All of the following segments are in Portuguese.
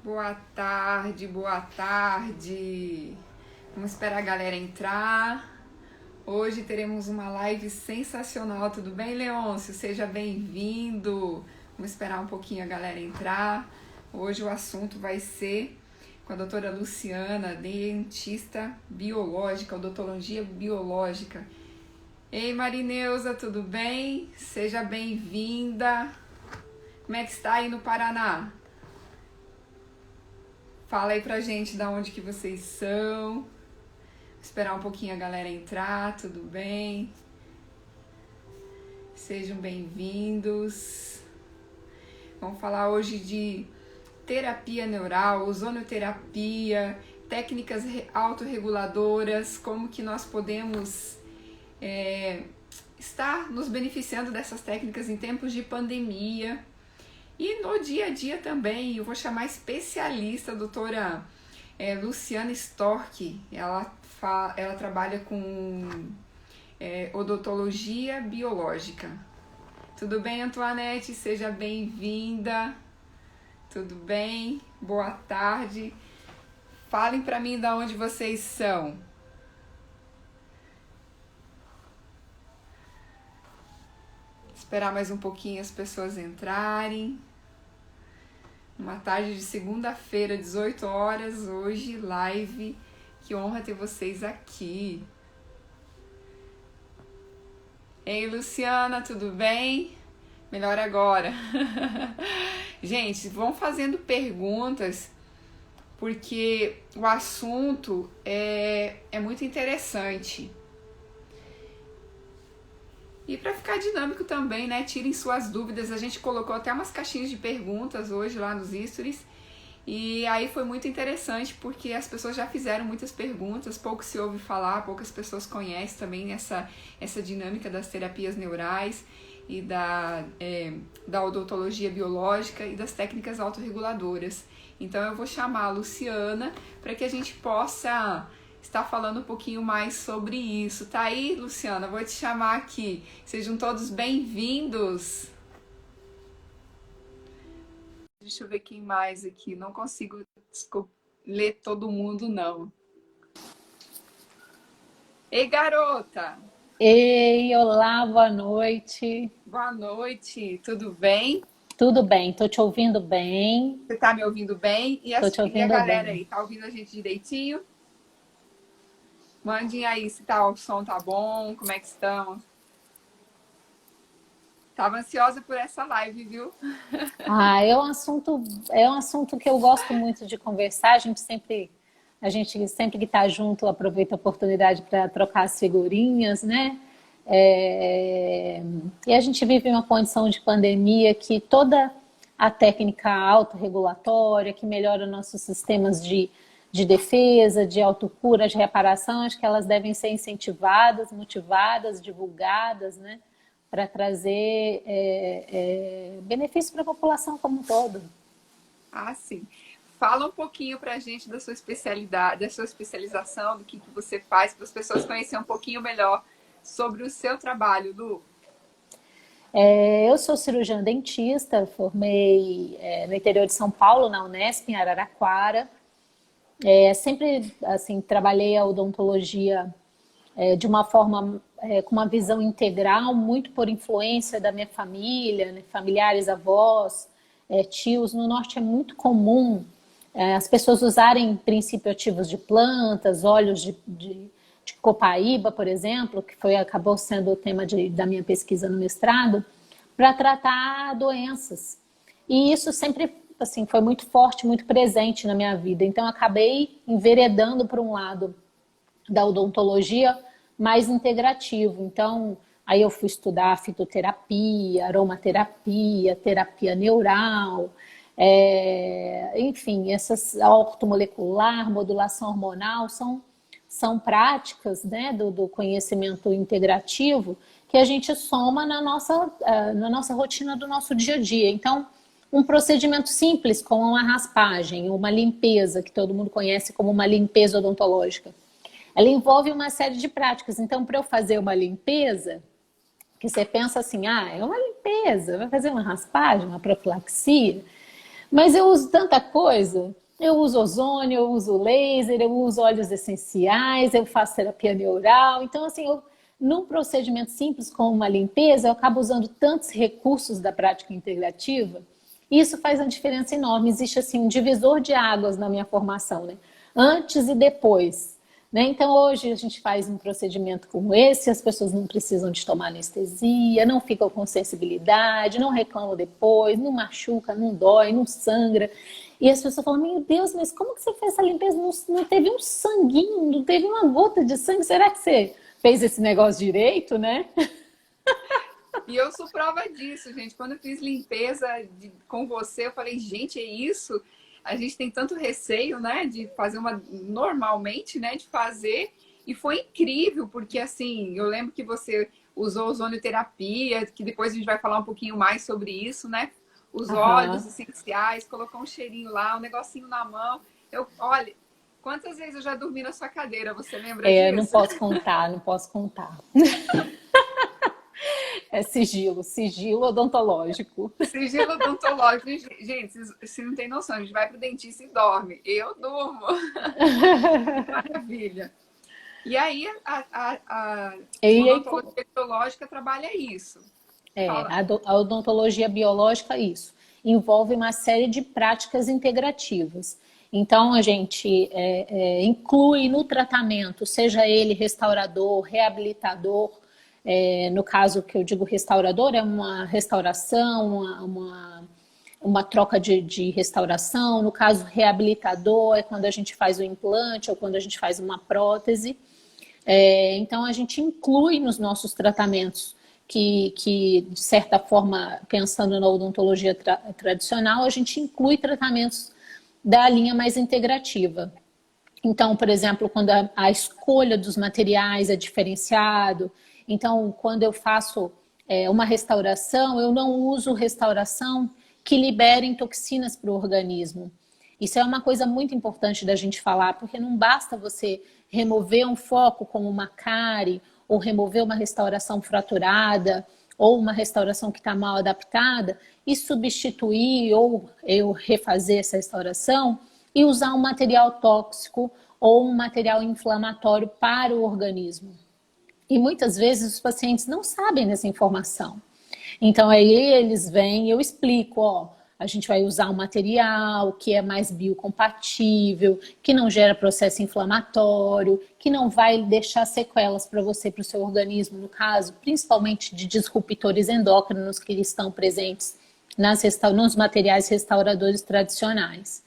Boa tarde, boa tarde. Vamos esperar a galera entrar. Hoje teremos uma live sensacional, tudo bem, Leôncio? Seja bem-vindo. Vamos esperar um pouquinho a galera entrar. Hoje o assunto vai ser com a doutora Luciana, dentista biológica, odontologia biológica. Ei, Marineuza, tudo bem? Seja bem-vinda. Como é que está aí no Paraná? Fala aí pra gente de onde que vocês são. Vou esperar um pouquinho a galera entrar, tudo bem? Sejam bem-vindos. Vamos falar hoje de terapia neural, ozonoterapia, técnicas autorreguladoras, como que nós podemos estar nos beneficiando dessas técnicas em tempos de pandemia. E no dia a dia também, eu vou chamar a especialista, a doutora Luciana Storck. Ela trabalha com odontologia biológica. Tudo bem, Antoinette? Seja bem-vinda. Tudo bem? Boa tarde. Falem para mim de onde vocês são. Esperar mais um pouquinho as pessoas entrarem. Uma tarde de segunda-feira, 18 horas, hoje, live. Que honra ter vocês aqui. Ei, Luciana, tudo bem? Melhor agora. Gente, vão fazendo perguntas, porque o assunto é muito interessante. E para ficar dinâmico também, né? Tirem suas dúvidas. A gente colocou até umas caixinhas de perguntas hoje lá nos stories. E aí foi muito interessante porque as pessoas já fizeram muitas perguntas, pouco se ouve falar, poucas pessoas conhecem também essa dinâmica das terapias neurais e da odontologia biológica e das técnicas autorreguladoras. Então eu vou chamar a Luciana para que a gente possa estar falando um pouquinho mais sobre isso. Tá aí, Luciana? Vou te chamar aqui. Sejam todos bem-vindos. Deixa eu ver quem mais aqui. Não consigo ler todo mundo, não. Ei, garota! Ei, olá, boa noite. Boa noite, tudo bem? Tudo bem, tô te ouvindo bem. Você tá me ouvindo bem? E Tô te e a ouvindo galera bem. aí, tá ouvindo a gente direitinho? Mandem aí se o som tá bom, como é que estão. Tava ansiosa por essa live, viu? Ah, é um assunto que eu gosto muito de conversar. A gente sempre que está junto aproveita a oportunidade para trocar as figurinhas, né? E a gente vive uma condição de pandemia que toda a técnica autorregulatória, que melhora nossos sistemas de defesa, de autocura, de reparação, acho que elas devem ser incentivadas, motivadas, divulgadas, né? Para trazer benefício para a população como um todo. Ah, sim. Fala um pouquinho pra gente da sua especialidade, da sua especialização, do que você faz, para as pessoas conhecerem um pouquinho melhor sobre o seu trabalho, Lu. Eu sou cirurgiã dentista, formei no interior de São Paulo, na Unesp, em Araraquara. Sempre assim, trabalhei a odontologia de uma forma com uma visão integral, muito por influência da minha família, né, familiares, avós, tios. No norte é muito comum as pessoas usarem princípios ativos de plantas, óleos de copaíba, por exemplo, que acabou sendo o tema da minha pesquisa no mestrado, para tratar doenças. E isso sempre assim, foi muito forte, muito presente na minha vida. Então, eu acabei enveredando para um lado da odontologia mais integrativo. Então, aí eu fui estudar fitoterapia, aromaterapia, terapia neural, enfim, essas ortomolecular, modulação hormonal, são práticas, né, do conhecimento integrativo que a gente soma na nossa rotina do nosso dia a dia. Então, um procedimento simples, como uma raspagem, uma limpeza, que todo mundo conhece como uma limpeza odontológica, ela envolve uma série de práticas. Então, para eu fazer uma limpeza, que você pensa assim, é uma limpeza, vai fazer uma raspagem, uma profilaxia, Mas eu uso tanta coisa. Eu uso ozônio, eu uso laser, eu uso óleos essenciais, eu faço terapia neural. Então, assim, num procedimento simples como uma limpeza, eu acabo usando tantos recursos da prática integrativa. E isso faz uma diferença enorme. Existe, assim, um divisor de águas na minha formação, né? Antes e depois. Né? Então, hoje a gente faz um procedimento como esse, as pessoas não precisam de tomar anestesia, não ficam com sensibilidade, não reclamam depois, não machuca, não dói, não sangra. E as pessoas falam, meu Deus, mas como que você fez essa limpeza? Não teve um sanguinho, não teve uma gota de sangue. Será que você fez esse negócio direito, né? E eu sou prova disso, gente. Quando eu fiz limpeza com você, eu falei, gente, é isso? A gente tem tanto receio, né, de fazer uma normalmente, né, de fazer. E foi incrível, porque assim, eu lembro que você usou ozonioterapia, que depois a gente vai falar um pouquinho mais sobre isso, né? Os óleos Aham. essenciais, colocou um cheirinho lá, um negocinho na mão. Olha, quantas vezes eu já dormi na sua cadeira, você lembra É, não disso? posso contar, não posso contar. É sigilo, sigilo odontológico. Sigilo odontológico. Gente, se não tem noção, a gente vai pro dentista e dorme. Eu durmo. Maravilha. E aí, a E aí, odontologia biológica trabalha isso. Fala. a odontologia biológica, isso, envolve uma série de práticas integrativas. Então, a gente inclui no tratamento, seja ele restaurador, reabilitador, no caso que eu digo restaurador, é uma restauração, uma troca de restauração. No caso, reabilitador é quando a gente faz o implante ou quando a gente faz uma prótese. Então, a gente inclui nos nossos tratamentos de certa forma, pensando na odontologia tradicional, a gente inclui tratamentos da linha mais integrativa. Então, por exemplo, quando a escolha dos materiais é diferenciado, então, quando eu faço uma restauração, eu não uso restauração que liberem toxinas para o organismo. Isso é uma coisa muito importante da gente falar, porque não basta você remover um foco como uma cárie, ou remover uma restauração fraturada, ou uma restauração que está mal adaptada, e substituir ou eu refazer essa restauração e usar um material tóxico ou um material inflamatório para o organismo. E muitas vezes os pacientes não sabem dessa informação. Então aí eles vêm, eu explico, ó, a gente vai usar um material que é mais biocompatível, que não gera processo inflamatório, que não vai deixar sequelas para você, para o seu organismo, no caso, principalmente de disruptores endócrinos que estão presentes nos materiais restauradores tradicionais.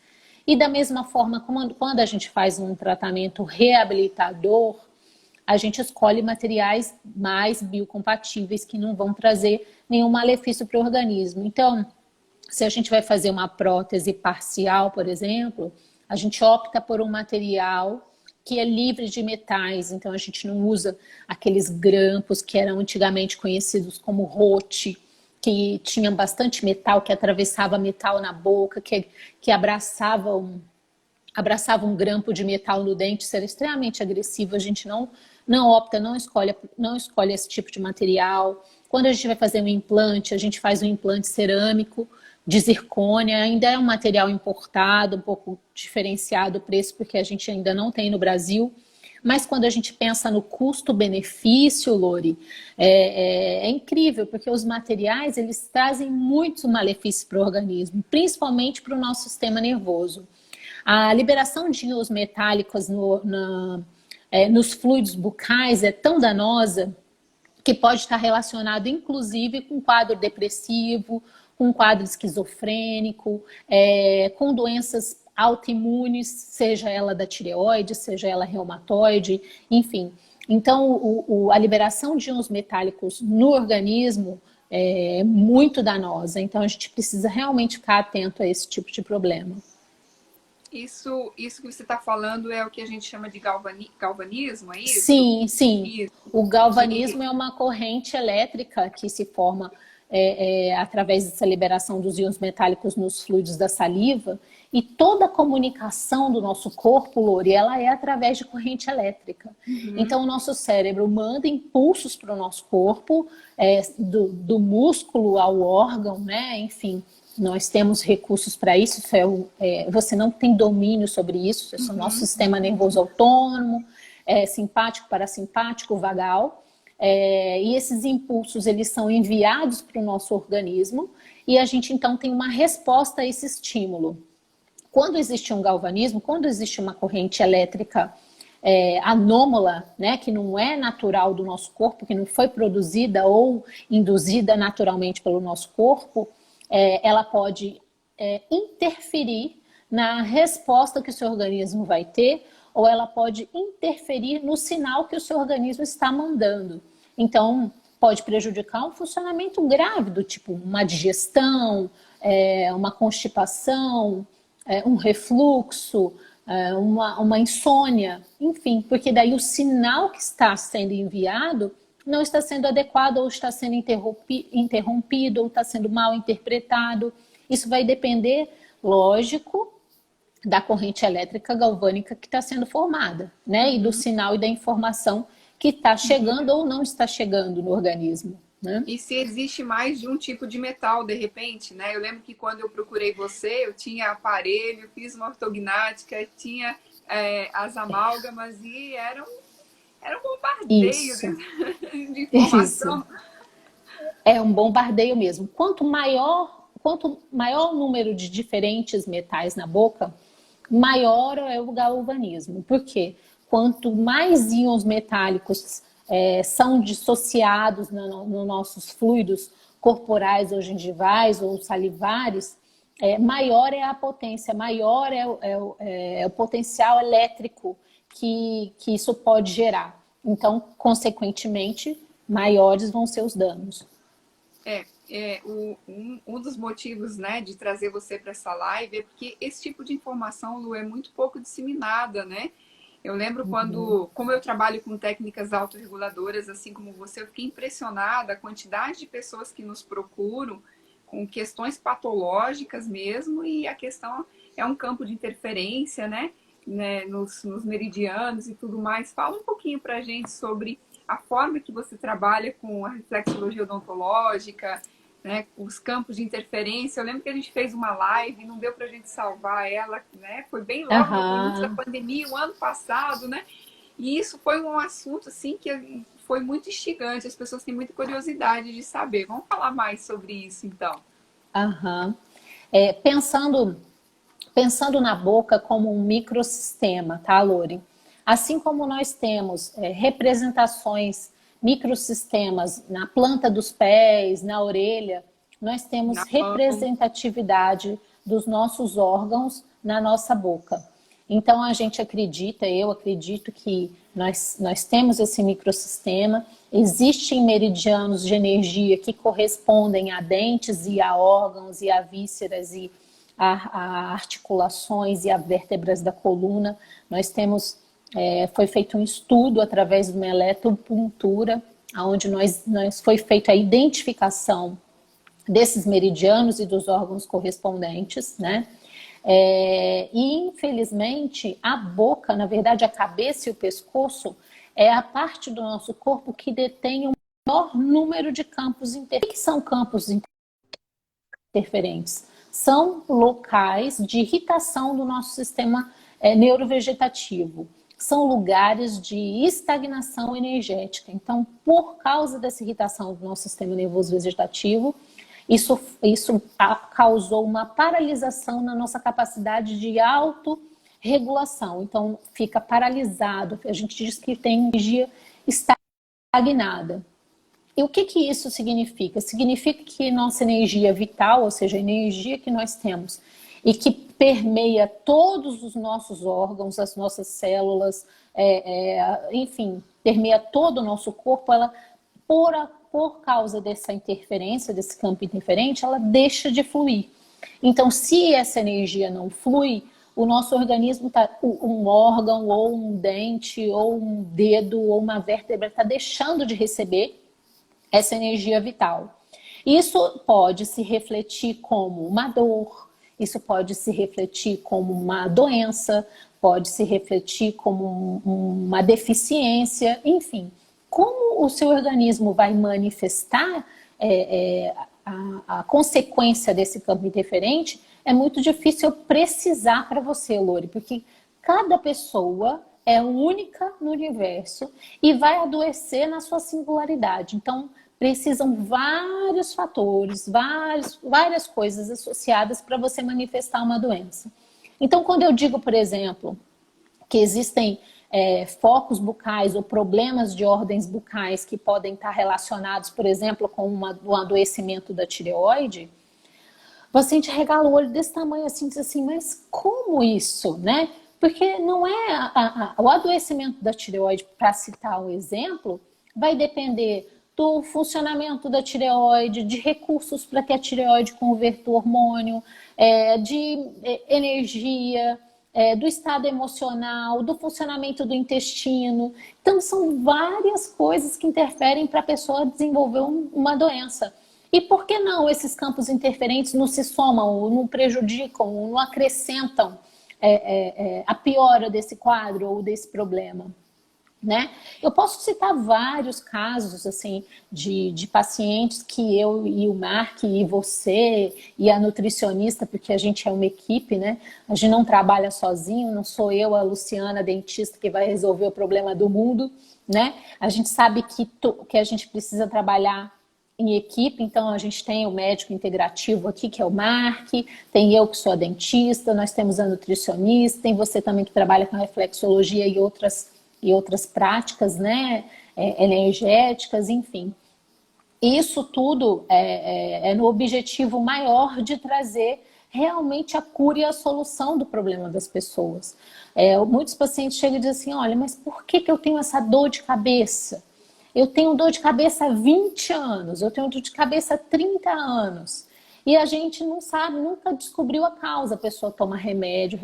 E da mesma forma, quando a gente faz um tratamento reabilitador, a gente escolhe materiais mais biocompatíveis que não vão trazer nenhum malefício para o organismo. Então, se a gente vai fazer uma prótese parcial, por exemplo, a gente opta por um material que é livre de metais. Então, a gente não usa aqueles grampos que eram antigamente conhecidos como rote, que tinham bastante metal, que atravessava metal na boca, que abraçava um grampo de metal no dente. Isso era extremamente agressivo. A gente não opta, não escolhe esse tipo de material. Quando a gente vai fazer um implante, a gente faz um implante cerâmico de zircônia, ainda é um material importado, um pouco diferenciado o preço, porque a gente ainda não tem no Brasil. Mas quando a gente pensa no custo-benefício, Lori, é incrível, porque os materiais eles trazem muitos malefícios para o organismo, principalmente para o nosso sistema nervoso. A liberação de íons metálicos nos fluidos bucais é tão danosa que pode estar relacionado, inclusive, com quadro depressivo, com quadro esquizofrênico, com doenças autoimunes, seja ela da tireoide, seja ela reumatoide, enfim. Então, a liberação de íons metálicos no organismo é muito danosa. Então, a gente precisa realmente ficar atento a esse tipo de problema. Isso que você está falando é o que a gente chama de galvanismo, é isso? Sim, sim. Isso. O Que galvanismo é uma corrente elétrica que se forma através dessa liberação dos íons metálicos nos fluidos da saliva, e toda a comunicação do nosso corpo, Lori, ela é através de corrente elétrica. Então, o nosso cérebro manda impulsos para o nosso corpo, do músculo ao órgão, né? Enfim, nós temos recursos para isso, você não tem domínio sobre isso, é o nosso sistema nervoso autônomo, simpático, parasimpático, vagal, e esses impulsos eles são enviados para o nosso organismo e a gente então tem uma resposta a esse estímulo. Quando existe um galvanismo, quando existe uma corrente elétrica anômala, né, que não é natural do nosso corpo, que não foi produzida ou induzida naturalmente pelo nosso corpo, ela pode interferir na resposta que o seu organismo vai ter, ou ela pode interferir no sinal que o seu organismo está mandando. Então, pode prejudicar um funcionamento grave, do tipo uma digestão, uma constipação, um refluxo, uma insônia, enfim, porque daí o sinal que está sendo enviado não está sendo adequado, ou está sendo interrompido, ou está sendo mal interpretado. Isso vai depender, lógico, da corrente elétrica galvânica que está sendo formada, né? E do sinal e da informação que está chegando ou não está chegando no organismo, né? E se existe mais de um tipo de metal, de repente, né? Eu lembro que quando eu procurei você, eu tinha aparelho, fiz uma ortognática, tinha as amálgamas e era um bombardeio de informação. Isso. É um bombardeio mesmo. Quanto maior o número de diferentes metais na boca, maior é o galvanismo. Por quê? Quanto mais íons metálicos são dissociados nos nossos fluidos corporais ou gengivais ou salivares, maior é a potência, maior é o potencial elétrico que isso pode gerar. Então, consequentemente, maiores vão ser os danos. Um dos motivos, né, de trazer você para essa live é porque esse tipo de informação, Lu, é muito pouco disseminada, né? Eu lembro como eu trabalho com técnicas autorreguladoras, assim como você, eu fiquei impressionada a quantidade de pessoas que nos procuram com questões patológicas mesmo, e a questão é um campo de interferência, né, nos meridianos e tudo mais. Fala um pouquinho para a gente sobre a forma que você trabalha com a reflexologia odontológica, né, os campos de interferência. Eu lembro que a gente fez uma live e não deu para a gente salvar ela, né? Foi bem logo no início da pandemia, o ano passado, né? E isso foi um assunto assim que foi muito instigante. As pessoas têm muita curiosidade de saber. Vamos falar mais sobre isso, então. Pensando na boca como um microsistema, tá, Lori? Assim como nós temos representações, microsistemas na planta dos pés, na orelha, nós temos representatividade dos nossos órgãos na nossa boca. Então, a gente eu acredito que nós temos esse microsistema, existem meridianos de energia que correspondem a dentes e a órgãos e a vísceras e a articulações e a vértebras da coluna. Nós temos... foi feito um estudo através de uma eletropuntura, onde foi feita a identificação desses meridianos e dos órgãos correspondentes, né? E infelizmente a boca, na verdade a cabeça e o pescoço, é a parte do nosso corpo que detém o maior número de campos interferentes. O que são campos interferentes? São locais de irritação do nosso sistema neurovegetativo. São lugares de estagnação energética. Então, por causa dessa irritação do nosso sistema nervoso vegetativo, isso causou uma paralisação na nossa capacidade de autorregulação. Então, fica paralisado. A gente diz que tem energia estagnada. E o que isso significa? Significa que nossa energia vital, ou seja, a energia que nós temos e que permeia todos os nossos órgãos, as nossas células, enfim, permeia todo o nosso corpo, ela, por causa dessa interferência, desse campo interferente, ela deixa de fluir. Então, se essa energia não flui, o nosso organismo, um órgão, ou um dente, ou um dedo, ou uma vértebra, está deixando de receber essa energia vital. Isso pode se refletir como uma dor, isso pode se refletir como uma doença, pode se refletir como uma deficiência, enfim. Como o seu organismo vai manifestar a consequência desse campo interferente, é muito difícil eu precisar para você, Lori, porque cada pessoa é única no universo e vai adoecer na sua singularidade. Então, precisam vários fatores, várias coisas associadas para você manifestar uma doença. Então, quando eu digo, por exemplo, que existem focos bucais ou problemas de ordens bucais que podem estar relacionados, por exemplo, com um adoecimento da tireoide, o paciente regala o olho desse tamanho assim, diz assim, mas como isso, né? Porque não é o adoecimento da tireoide, para citar um exemplo, vai depender do funcionamento da tireoide, de recursos para que a tireoide converta o hormônio, de energia, do estado emocional, do funcionamento do intestino. Então, são várias coisas que interferem para a pessoa desenvolver uma doença. E por que não esses campos interferentes não se somam, ou não prejudicam, ou não acrescentam a piora desse quadro ou desse problema? Né? Eu posso citar vários casos assim de pacientes que eu e o Mark e você e a nutricionista, porque a gente é uma equipe, né? A gente não trabalha sozinho, não sou eu, a Luciana, dentista, que vai resolver o problema do mundo, né? A gente sabe que a gente precisa trabalhar em equipe, então a gente tem o médico integrativo aqui, que é o Mark, tem eu que sou a dentista, nós temos a nutricionista, tem você também que trabalha com a reflexologia e outras práticas, né, energéticas, enfim. Isso tudo é no objetivo maior de trazer realmente a cura e a solução do problema das pessoas. Muitos pacientes chegam e dizem assim, olha, mas por que eu tenho essa dor de cabeça? Eu tenho dor de cabeça há 20 anos, eu tenho dor de cabeça há 30 anos. E a gente não sabe, nunca descobriu a causa. A pessoa toma remédio,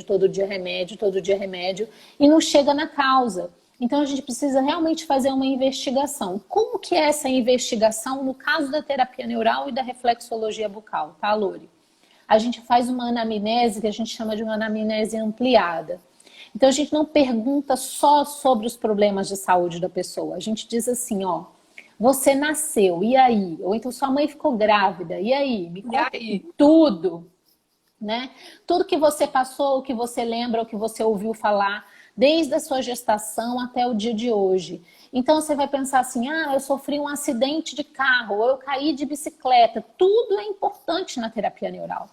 todo dia remédio, e não chega na causa. Então a gente precisa realmente fazer uma investigação. Como que é essa investigação no caso da terapia neural e da reflexologia bucal, tá, Lori? A gente faz uma anamnese que a gente chama de uma anamnese ampliada. Então a gente não pergunta só sobre os problemas de saúde da pessoa. A gente diz assim, ó, você nasceu, e aí? Ou então sua mãe ficou grávida, e aí? Me conta tudo, né? Tudo que você passou, o que você lembra, o que você ouviu falar, desde a sua gestação até o dia de hoje. Então você vai pensar assim, eu sofri um acidente de carro, ou eu caí de bicicleta. Tudo é importante na terapia neural.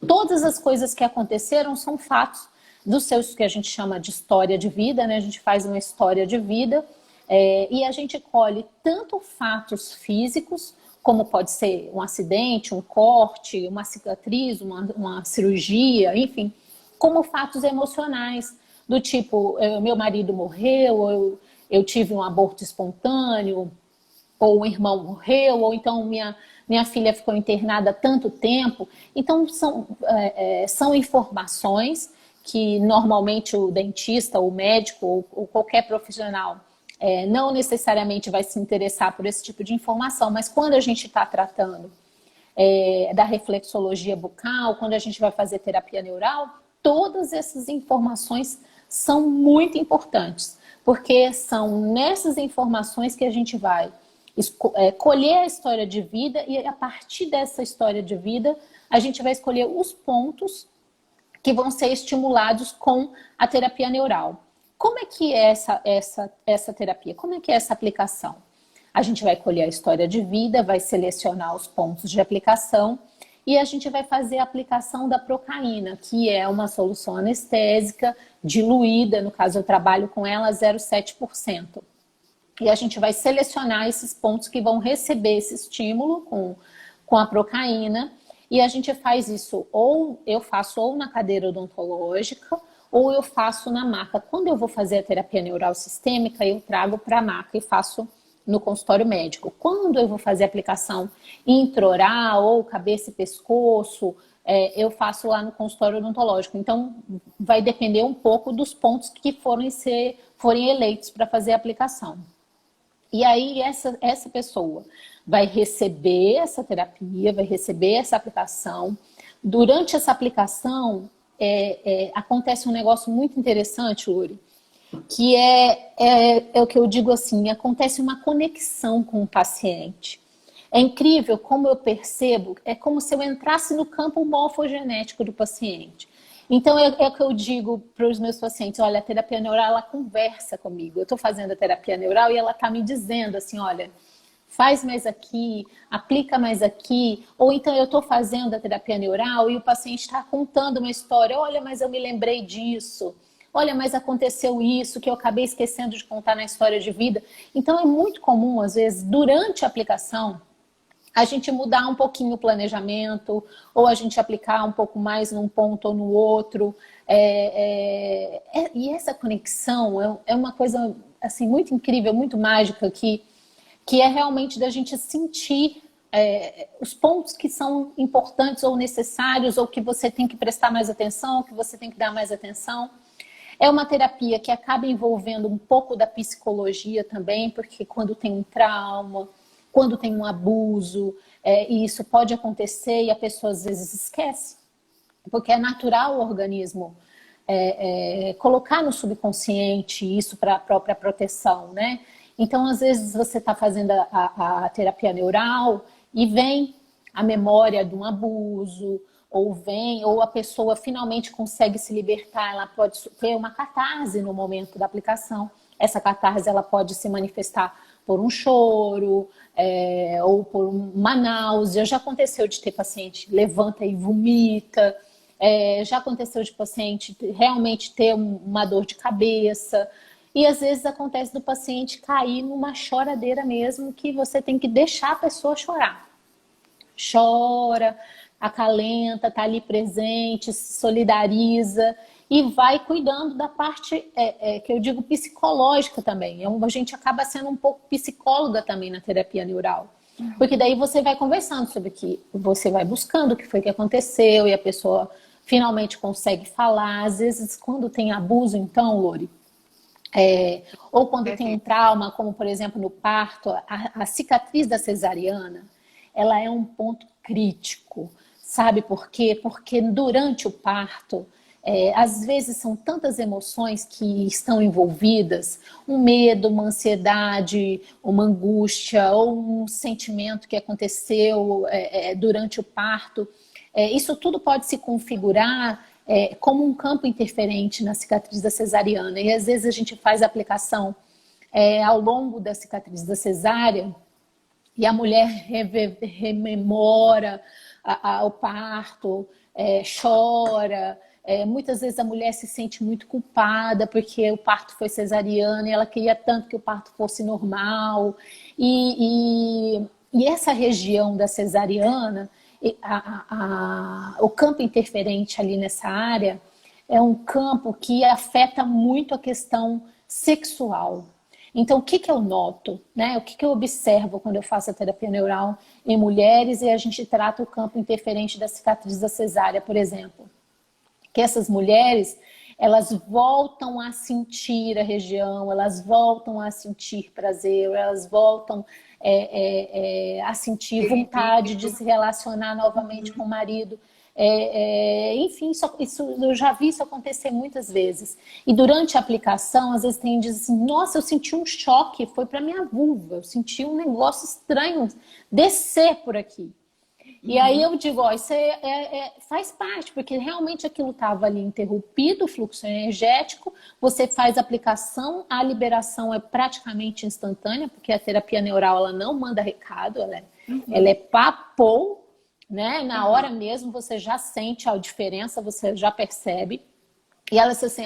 Todas as coisas que aconteceram são fatos dos seus, que a gente chama de história de vida, né? A gente faz uma história de vida, e a gente colhe tanto fatos físicos, como pode ser um acidente, um corte, uma cicatriz, uma cirurgia, enfim, como fatos emocionais, do tipo, meu marido morreu, eu tive um aborto espontâneo, ou um irmão morreu, ou então minha filha ficou internada há tanto tempo. Então, são informações que normalmente o dentista, o médico ou qualquer profissional não necessariamente vai se interessar por esse tipo de informação, mas quando a gente está tratando da reflexologia bucal, quando a gente vai fazer terapia neural, todas essas informações são muito importantes, porque são nessas informações que a gente vai colher a história de vida e a partir dessa história de vida a gente vai escolher os pontos que vão ser estimulados com a terapia neural. Como é que é essa terapia? Como é que é essa aplicação? A gente vai colher a história de vida, vai selecionar os pontos de aplicação e a gente vai fazer a aplicação da procaína, que é uma solução anestésica diluída, no caso eu trabalho com ela 0,7%. E a gente vai selecionar esses pontos que vão receber esse estímulo com a procaína. E a gente faz isso, ou eu faço ou na cadeira odontológica, ou eu faço na maca. Quando eu vou fazer a terapia neural sistêmica, eu trago para a maca e faço no consultório médico. Quando eu vou fazer a aplicação intraoral ou cabeça e pescoço, eu faço lá no consultório odontológico. Então, vai depender um pouco dos pontos que forem eleitos para fazer a aplicação. E aí, essa pessoa vai receber essa terapia, vai receber essa aplicação. Durante essa aplicação, acontece um negócio muito interessante, Lori, que é o que eu digo assim, acontece uma conexão com o paciente. É incrível como eu percebo, é como se eu entrasse no campo morfogenético do paciente. Então, é o que eu digo para os meus pacientes, olha, a terapia neural, ela conversa comigo. Eu estou fazendo a terapia neural e ela está me dizendo assim, olha, faz mais aqui, aplica mais aqui. Ou então eu estou fazendo a terapia neural e o paciente está contando uma história, olha, mas eu me lembrei disso. Olha, mas aconteceu isso que eu acabei esquecendo de contar na história de vida. Então, é muito comum, às vezes, durante a aplicação, a gente mudar um pouquinho o planejamento, ou a gente aplicar um pouco mais num ponto ou no outro. E essa conexão é uma coisa assim, muito incrível, muito mágica, que é realmente da gente sentir os pontos que são importantes ou necessários, ou que você tem que prestar mais atenção, ou que você tem que dar mais atenção. É uma terapia que acaba envolvendo um pouco da psicologia também, porque quando tem um trauma, quando tem um abuso, e isso pode acontecer e a pessoa às vezes esquece, porque é natural o organismo colocar no subconsciente isso para a própria proteção, né? Então, às vezes você está fazendo a terapia neural e vem a memória de um abuso, ou a pessoa finalmente consegue se libertar, ela pode ter uma catarse no momento da aplicação. Essa catarse ela pode se manifestar por um choro, ou por uma náusea. Já aconteceu de ter paciente que levanta e vomita, já aconteceu de paciente realmente ter uma dor de cabeça. E às vezes acontece do paciente cair numa choradeira mesmo, que você tem que deixar a pessoa chorar. Chora, acalenta, está ali presente, se solidariza e vai cuidando da parte que eu digo psicológica também. A gente acaba sendo um pouco psicóloga também na terapia neural. Porque daí você vai conversando sobre o que você vai buscando, o que foi que aconteceu, e a pessoa finalmente consegue falar. Às vezes, quando tem abuso, então, Lori, ou quando tem um trauma, como por exemplo no parto, a cicatriz da cesariana, ela é um ponto crítico. Sabe por quê? Porque durante o parto, às vezes são tantas emoções que estão envolvidas, um medo, uma ansiedade, uma angústia, ou um sentimento que aconteceu durante o parto. Isso tudo pode se configurar como um campo interferente na cicatriz da cesariana. E às vezes a gente faz a aplicação ao longo da cicatriz da cesárea e a mulher rememora o parto, chora. Muitas vezes a mulher se sente muito culpada porque o parto foi cesariana e ela queria tanto que o parto fosse normal. E essa região da cesariana, o campo interferente ali nessa área é um campo que afeta muito a questão sexual. Então, o que eu noto, né? O que eu observo quando eu faço a terapia neural em mulheres e a gente trata o campo interferente da cicatriz da cesárea, por exemplo? Que essas mulheres, elas voltam a sentir a região, elas voltam a sentir prazer, elas voltam a sentir vontade de se relacionar novamente com o marido. Enfim, eu já vi isso acontecer muitas vezes. E durante a aplicação, às vezes tem diz assim, nossa, eu senti um choque, foi para minha vulva, eu senti um negócio estranho descer por aqui. E aí eu digo, ó, isso faz parte, porque realmente aquilo estava ali interrompido, o fluxo energético, você faz a aplicação, a liberação é praticamente instantânea, porque a terapia neural ela não manda recado, ela é papo, né? Na hora mesmo você já sente a diferença, você já percebe. E elas assim,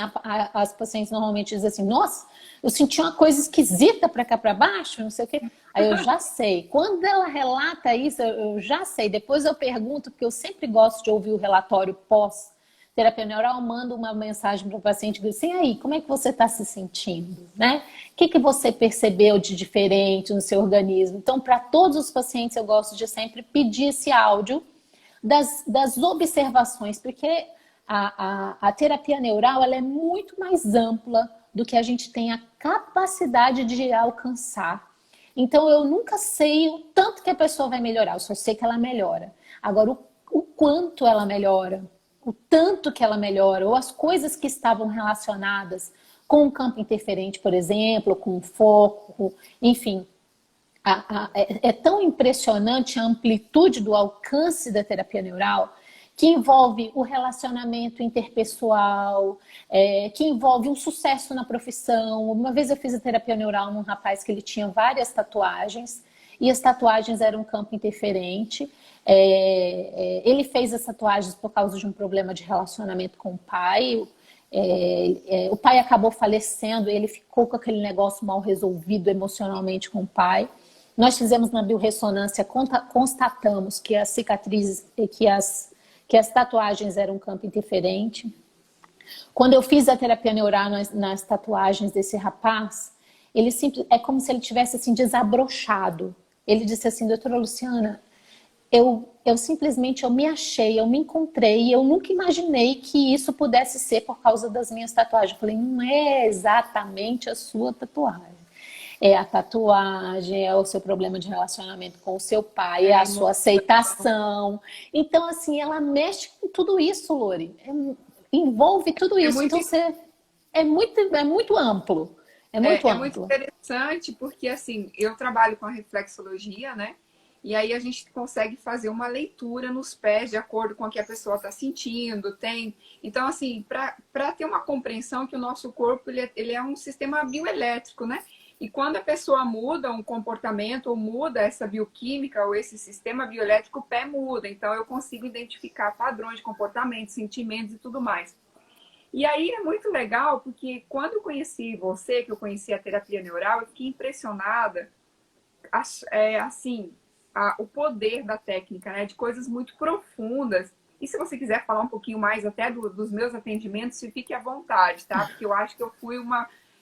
as pacientes normalmente dizem assim, nossa, eu senti uma coisa esquisita para cá para baixo, não sei o quê. Aí eu já sei. Quando ela relata isso, eu já sei. Depois eu pergunto, porque eu sempre gosto de ouvir o relatório pós-terapia neural, eu mando uma mensagem para o paciente e digo assim, aí, como é que você está se sentindo? Né? O que você percebeu de diferente no seu organismo? Então, para todos os pacientes, eu gosto de sempre pedir esse áudio das observações, porque a terapia neural ela é muito mais ampla do que a gente tem a capacidade de alcançar. Então, eu nunca sei o tanto que a pessoa vai melhorar, eu só sei que ela melhora. Agora, o quanto ela melhora, o tanto que ela melhora, ou as coisas que estavam relacionadas com o campo interferente, por exemplo, com o foco, enfim. É tão impressionante a amplitude do alcance da terapia neural, que envolve o relacionamento interpessoal, que envolve um sucesso na profissão. Uma vez eu fiz a terapia neural num rapaz que ele tinha várias tatuagens, e as tatuagens eram um campo interferente. Ele fez as tatuagens por causa de um problema de relacionamento com o pai. O pai acabou falecendo, ele ficou com aquele negócio mal resolvido emocionalmente com o pai. Nós fizemos uma biorressonância, constatamos que as cicatrizes, que as tatuagens eram um campo interferente. Quando eu fiz a terapia neural nas tatuagens desse rapaz, é como se ele tivesse assim desabrochado. Ele disse assim: doutora Luciana, eu simplesmente me achei, eu me encontrei, eu nunca imaginei que isso pudesse ser por causa das minhas tatuagens. Eu falei, não é exatamente a sua tatuagem. É a tatuagem, é o seu problema de relacionamento com o seu pai, é a sua aceitação. Então, assim, ela mexe com tudo isso, Lori. Envolve tudo isso. Então, é muito amplo. É muito É muito amplo. interessante porque, assim, eu trabalho com a reflexologia, né? E aí a gente consegue fazer uma leitura nos pés de acordo com o que a pessoa está sentindo, tem. Então, assim, para ter uma compreensão que o nosso corpo ele é um sistema bioelétrico, né? E quando a pessoa muda um comportamento ou muda essa bioquímica ou esse sistema bioelétrico, o pé muda. Então, eu consigo identificar padrões de comportamento, sentimentos e tudo mais. E aí é muito legal, porque quando eu conheci você, que eu conheci a terapia neural, eu fiquei impressionada, assim, o poder da técnica, né? De coisas muito profundas. E se você quiser falar um pouquinho mais até dos meus atendimentos, fique à vontade, tá? Porque eu acho que eu fui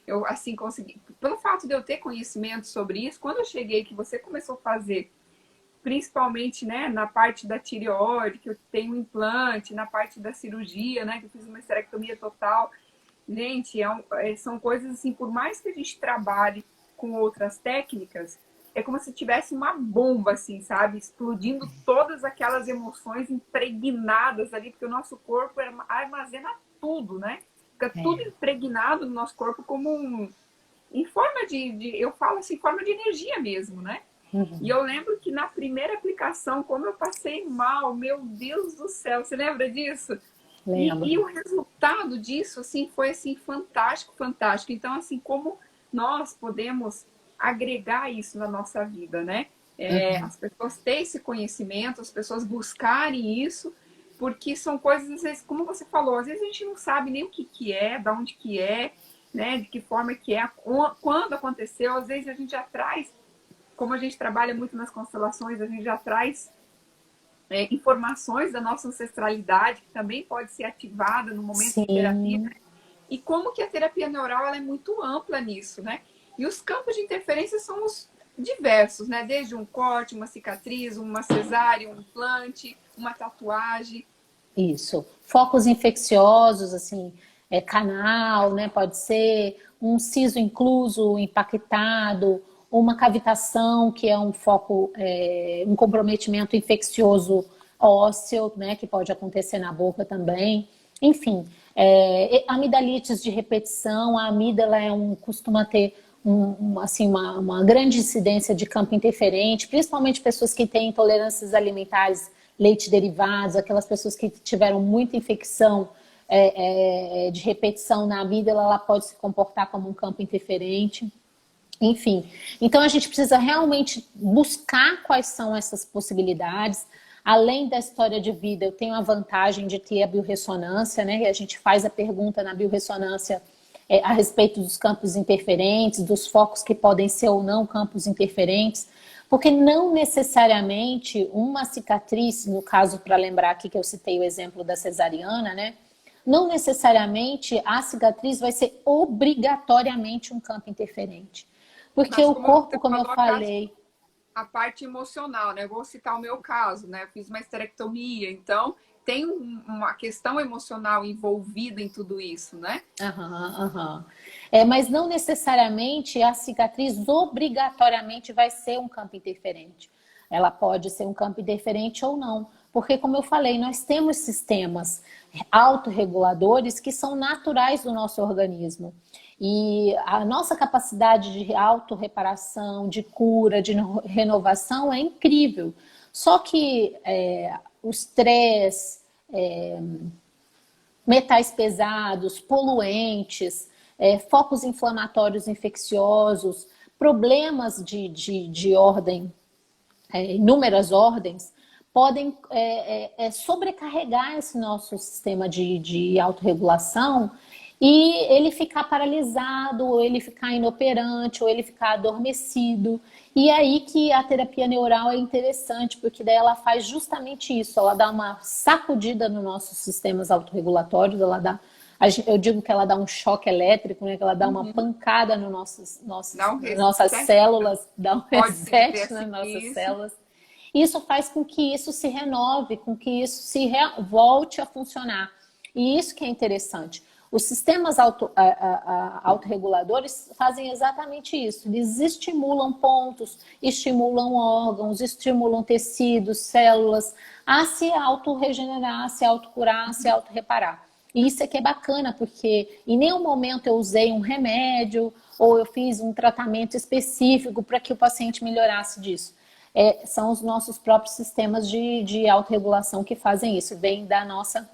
eu, assim, consegui... Pelo fato de eu ter conhecimento sobre isso, quando eu cheguei, que você começou a fazer, principalmente, né, na parte da tireoide, que eu tenho um implante, na parte da cirurgia, né, que eu fiz uma esterectomia total. Gente, são coisas assim, por mais que a gente trabalhe com outras técnicas, é como se tivesse uma bomba, assim, sabe? Explodindo todas aquelas emoções impregnadas ali, porque o nosso corpo armazena tudo, né? Fica tudo impregnado no nosso corpo como em forma eu falo assim, forma de energia mesmo, né? Uhum. E eu lembro que na primeira aplicação, como eu passei mal, meu Deus do céu, você lembra disso? E o resultado disso, assim, foi assim, fantástico, fantástico. Então, assim, como nós podemos agregar isso na nossa vida, né? As pessoas terem esse conhecimento, as pessoas buscarem isso, porque são coisas, às vezes, como você falou, às vezes a gente não sabe nem o que é, de onde que é, né? De que forma que é, quando aconteceu, às vezes a gente já traz, como a gente trabalha muito nas constelações, a gente já traz informações da nossa ancestralidade, que também pode ser ativada no momento de terapia. Né? E como que a terapia neural ela é muito ampla nisso, né? E os campos de interferência são os diversos, né? Desde um corte, uma cicatriz, uma cesárea, um implante, uma tatuagem. Isso. Focos infecciosos, assim, canal, né? Pode ser um siso incluso, impactado, uma cavitação, que é um foco, um comprometimento infeccioso ósseo, né? Que pode acontecer na boca também. Enfim, amidalites de repetição, a amígdala costuma ter uma grande incidência de campo interferente, principalmente pessoas que têm intolerâncias alimentares, leite derivados, aquelas pessoas que tiveram muita infecção de repetição na amígdala, ela pode se comportar como um campo interferente. Enfim, então a gente precisa realmente buscar quais são essas possibilidades. Além da história de vida, eu tenho a vantagem de ter a biorressonância, né? E a gente faz a pergunta na biorressonância a respeito dos campos interferentes, dos focos que podem ser ou não campos interferentes, porque não necessariamente uma cicatriz, no caso, para lembrar aqui que eu citei o exemplo da cesariana, né? Não necessariamente a cicatriz vai ser obrigatoriamente um campo interferente. Porque o corpo, como eu falei... A parte emocional, né? Eu vou citar o meu caso, né? Eu fiz uma esterectomia, então tem uma questão emocional envolvida em tudo isso, né? Mas não necessariamente a cicatriz obrigatoriamente vai ser um campo interferente. Ela pode ser um campo interferente ou não. Porque, como eu falei, nós temos sistemas autorreguladores que são naturais do nosso organismo. E a nossa capacidade de autorreparação, de cura, de renovação é incrível. Só que o estresse, metais pesados, poluentes, focos inflamatórios infecciosos, problemas de ordem, inúmeras ordens, podem sobrecarregar esse nosso sistema de autorregulação e ele ficar paralisado, ou ele ficar inoperante, ou ele ficar adormecido. E é aí que a terapia neural é interessante, porque daí ela faz justamente isso, ela dá uma sacudida nos nossos sistemas autorregulatórios, eu digo que ela dá um choque elétrico, né? Que ela dá uma pancada no Dá um nossas reset, células, dá um pode dizer reset assim, nas nossas isso. células. Isso faz com que isso se renove, com que isso volte a funcionar. E isso que é interessante. Os sistemas autorreguladores fazem exatamente isso. Eles estimulam pontos, estimulam órgãos, estimulam tecidos, células a se autorregenerar, a se autocurar, a se autorreparar. E isso é que é bacana, porque em nenhum momento eu usei um remédio ou eu fiz um tratamento específico para que o paciente melhorasse disso. São os nossos próprios sistemas de autorregulação que fazem isso, vem da nossa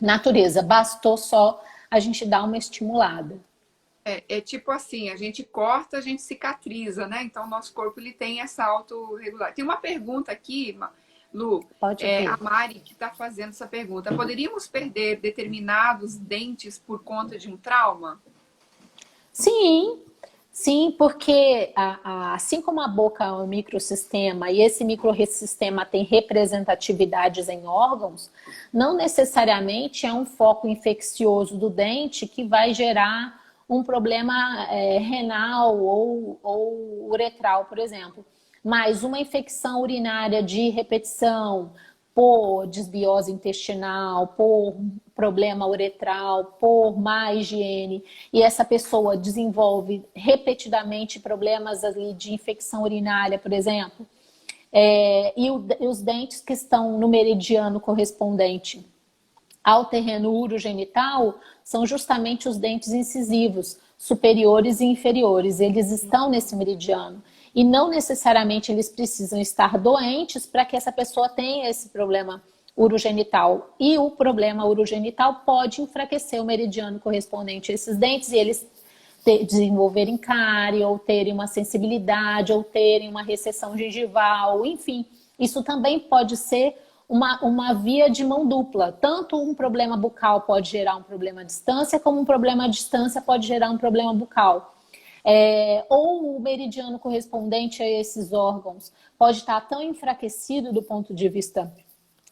natureza. Bastou só a gente dar uma estimulada. É tipo assim, a gente corta, a gente cicatriza, né? Então, o nosso corpo ele tem essa autorregulação. Tem uma pergunta aqui, Lu, Pode a ver. Mari que está fazendo essa pergunta. Poderíamos perder determinados dentes por conta de um trauma? Sim, sim, porque assim como a boca é um microsistema e esse microsistema tem representatividades em órgãos, não necessariamente é um foco infeccioso do dente que vai gerar um problema renal ou uretral, por exemplo. Mas uma infecção urinária de repetição, por desbiose intestinal, por problema uretral, por má higiene, e essa pessoa desenvolve repetidamente problemas ali de infecção urinária, por exemplo, e os dentes que estão no meridiano correspondente ao terreno urogenital são justamente os dentes incisivos, superiores e inferiores. Eles estão nesse meridiano. E não necessariamente eles precisam estar doentes para que essa pessoa tenha esse problema urogenital. E o problema urogenital pode enfraquecer o meridiano correspondente a esses dentes e eles desenvolverem cárie, ou terem uma sensibilidade, ou terem uma recessão gengival, enfim. Isso também pode ser uma via de mão dupla. Tanto um problema bucal pode gerar um problema à distância, como um problema à distância pode gerar um problema bucal. Ou o meridiano correspondente a esses órgãos pode estar tão enfraquecido do ponto de vista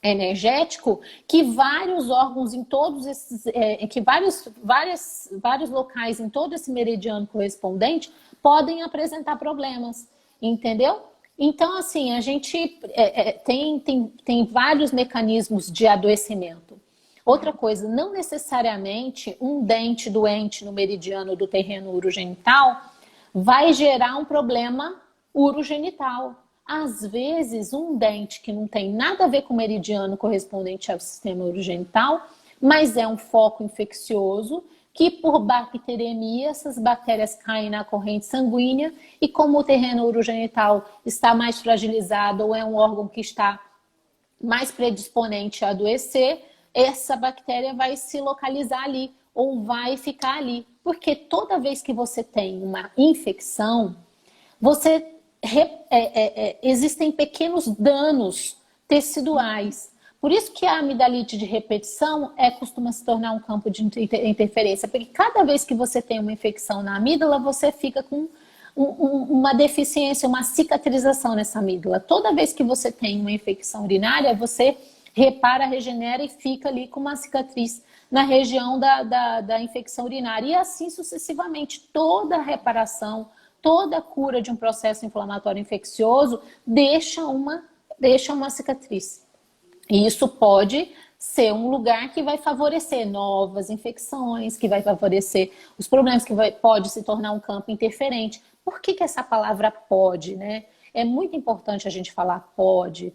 energético que vários órgãos em todos esses, que vários locais em todo esse meridiano correspondente podem apresentar problemas, entendeu? Então, assim, a gente tem vários mecanismos de adoecimento. Outra coisa, não necessariamente um dente doente no meridiano do terreno urogenital vai gerar um problema urogenital. Às vezes, um dente que não tem nada a ver com o meridiano correspondente ao sistema urogenital, mas é um foco infeccioso que por bacteremia, essas bactérias caem na corrente sanguínea e como o terreno urogenital está mais fragilizado ou é um órgão que está mais predisponente a adoecer, essa bactéria vai se localizar ali ou vai ficar ali. Porque toda vez que você tem uma infecção, existem pequenos danos teciduais. Por isso que a amidalite de repetição costuma se tornar um campo de interferência, porque cada vez que você tem uma infecção na amígdala, você fica com uma deficiência, uma cicatrização nessa amígdala. Toda vez que você tem uma infecção urinária, você repara, regenera e fica ali com uma cicatriz na região da infecção urinária. E assim sucessivamente, toda reparação, toda cura de um processo inflamatório infeccioso deixa uma cicatriz. E isso pode ser um lugar que vai favorecer novas infecções, que vai favorecer os problemas, que pode se tornar um campo interferente. Por que essa palavra pode, né? É muito importante a gente falar pode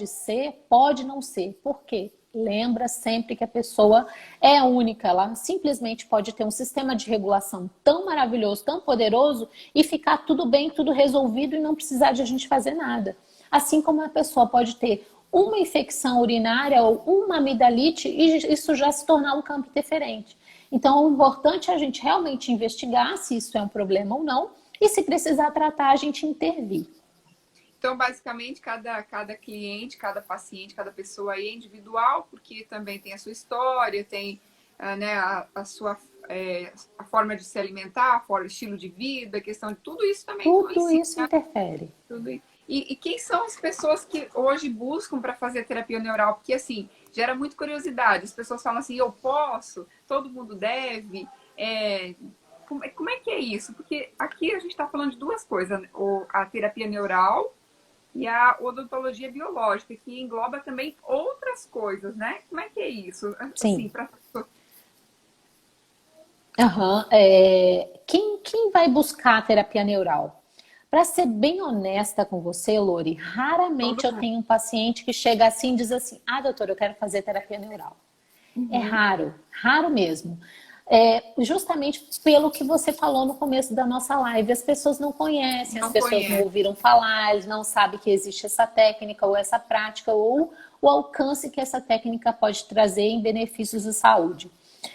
ser, pode não ser. Por quê? lembra sempre que a pessoa é única, ela simplesmente pode ter um sistema de regulação tão maravilhoso, tão poderoso e ficar tudo bem, tudo resolvido e não precisar de a gente fazer nada. Assim como a pessoa pode ter uma infecção urinária ou uma amidalite e isso já se tornar um campo interferente. Então, o importante é a gente realmente investigar se isso é um problema ou não e se precisar tratar, a gente intervir. Então, basicamente, cada cliente, cada paciente, cada pessoa aí é individual, porque também tem a sua história, tem né, a sua a forma de se alimentar, o estilo de vida, a questão de tudo isso também Tudo influencia. isso interfere. Tudo isso. E quem são as pessoas que hoje buscam para fazer terapia neural? Porque, assim, gera muita curiosidade. As pessoas falam assim, eu posso, todo mundo deve. Como é que é isso? Porque aqui a gente está falando de duas coisas. A terapia neural e a odontologia biológica, que engloba também outras coisas, né? Como é que é isso? Assim, Sim. Uhum. Quem vai buscar a terapia neural? Para ser bem honesta com você, Lori, raramente Todo eu mundo. tenho um paciente que chega assim e diz assim, doutora, eu quero fazer terapia neural. É Uhum. raro, raro mesmo. Justamente pelo que você falou no começo da nossa live, as pessoas não conhecem, as Não pessoas não conhece. ouviram falar, eles não sabem que existe essa técnica ou essa prática ou o alcance que essa técnica pode trazer em benefícios de saúde.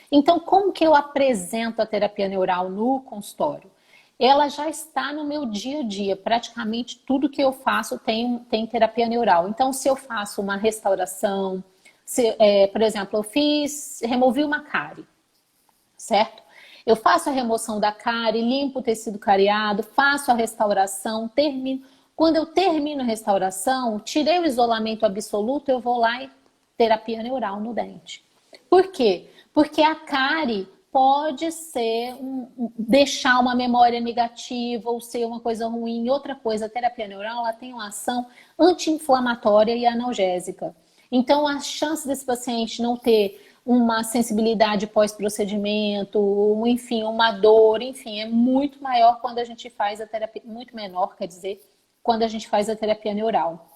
Então, como que eu apresento a terapia neural no consultório? Ela já está no meu dia a dia. Praticamente tudo que eu faço tem terapia neural. Então, se eu faço uma restauração, por exemplo, removi uma cárie, certo? Eu faço a remoção da cárie, limpo o tecido cariado, faço a restauração, termino. Quando eu termino a restauração, tirei o isolamento absoluto, eu vou lá e terapia neural no dente. Por quê? Porque a cárie pode ser deixar uma memória negativa ou ser uma coisa ruim. Outra coisa, a terapia neural ela tem uma ação anti-inflamatória e analgésica. Então, a chance desse paciente não ter uma sensibilidade pós-procedimento, enfim, uma dor, enfim, é muito maior quando a gente faz a terapia, muito menor, quer dizer, quando a gente faz a terapia neural.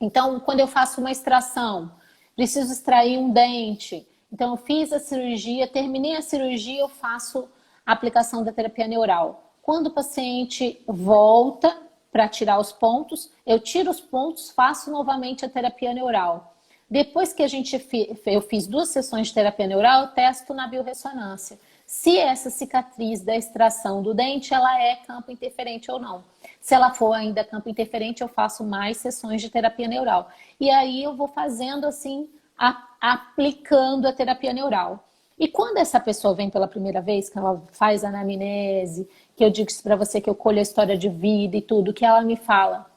Então, quando eu faço uma extração, preciso extrair um dente. Então, eu fiz a cirurgia, terminei a cirurgia, eu faço a aplicação da terapia neural. Quando o paciente volta para tirar os pontos, eu tiro os pontos, faço novamente a terapia neural. Depois que eu fiz 2 sessões de terapia neural, eu testo na biorressonância. Se essa cicatriz da extração do dente, ela é campo interferente ou não. Se ela for ainda campo interferente, eu faço mais sessões de terapia neural. E aí eu vou fazendo assim, aplicando a terapia neural. E quando essa pessoa vem pela primeira vez, que ela faz a anamnese, que eu digo para você que eu colho a história de vida e tudo, que ela me fala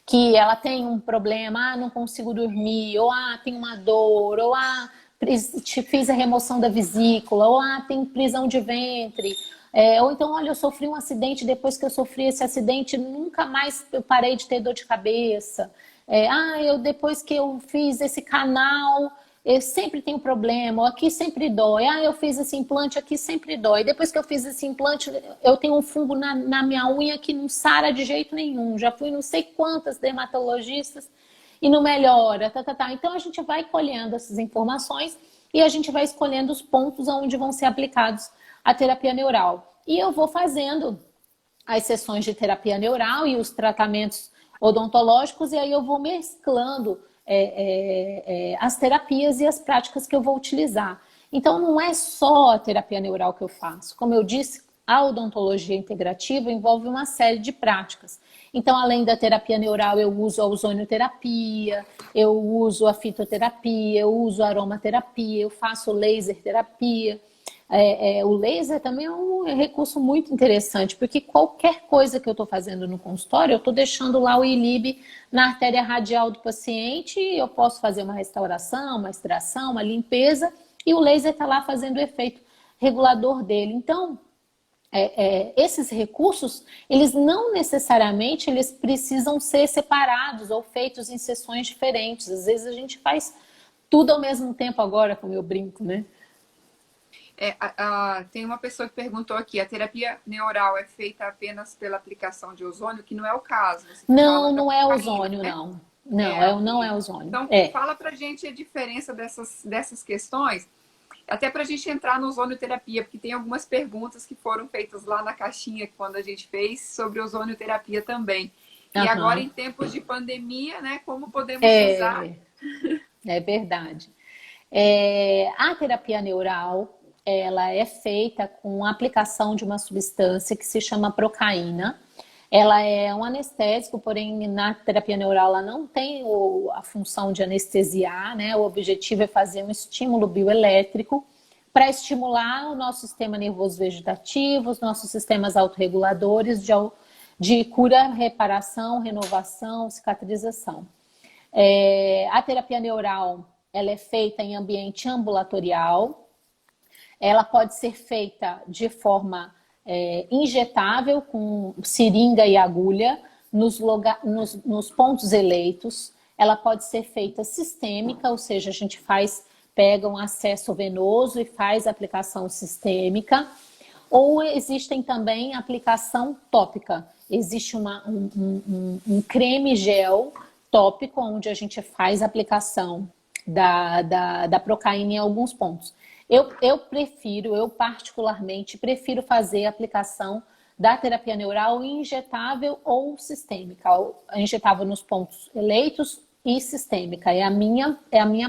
que ela tem um problema, não consigo dormir, ou tem uma dor, ou fiz a remoção da vesícula, ou tem prisão de ventre, ou então, olha, eu sofri um acidente, depois que eu sofri esse acidente, nunca mais eu parei de ter dor de cabeça. Depois que eu fiz esse canal, eu sempre tenho problema, aqui sempre dói. Eu fiz esse implante, aqui sempre dói. Depois que eu fiz esse implante, eu tenho um fungo na minha unha que não sara de jeito nenhum. Já fui não sei quantas dermatologistas e não melhora. Então a gente vai colhendo essas informações e a gente vai escolhendo os pontos onde vão ser aplicados a terapia neural. E eu vou fazendo as sessões de terapia neural e os tratamentos odontológicos, e aí eu vou mesclando as terapias e as práticas que eu vou utilizar. Então, não é só a terapia neural que eu faço. Como eu disse, a odontologia integrativa envolve uma série de práticas. Então, além da terapia neural, eu uso a ozonioterapia, eu uso a fitoterapia, eu uso a aromaterapia, eu faço laser terapia. O laser também é um recurso muito interessante, porque qualquer coisa que eu estou fazendo no consultório, eu estou deixando lá o ILIB na artéria radial do paciente, eu posso fazer uma restauração, uma extração, uma limpeza, e o laser está lá fazendo o efeito regulador dele. Então, esses recursos, eles não necessariamente eles precisam ser separados ou feitos em sessões diferentes. Às vezes a gente faz tudo ao mesmo tempo agora, como eu brinco, né? Tem uma pessoa que perguntou aqui, a terapia neural é feita apenas pela aplicação de ozônio, que não é o caso. Não, não é ozônio, né? não. Não, não é ozônio. Então, fala pra gente a diferença dessas questões, até pra gente entrar no ozonioterapia, porque tem algumas perguntas que foram feitas lá na caixinha quando a gente fez sobre ozonioterapia também. E agora, em tempos de pandemia, né, como podemos usar? É verdade. A terapia neural, ela é feita com a aplicação de uma substância que se chama procaína. Ela é um anestésico, porém na terapia neural ela não tem a função de anestesiar, né? O objetivo é fazer um estímulo bioelétrico para estimular o nosso sistema nervoso vegetativo, os nossos sistemas autorreguladores de cura, reparação, renovação, cicatrização. A terapia neural, ela é feita em ambiente ambulatorial. Ela pode ser feita de forma injetável, com seringa e agulha, nos pontos eleitos. Ela pode ser feita sistêmica, ou seja, a gente pega um acesso venoso e faz aplicação sistêmica. Ou existem também aplicação tópica. Existe um creme gel tópico, onde a gente faz a aplicação da procaína em alguns pontos. Eu particularmente prefiro fazer a aplicação da terapia neural injetável ou sistêmica, injetável nos pontos eleitos e sistêmica. É a minha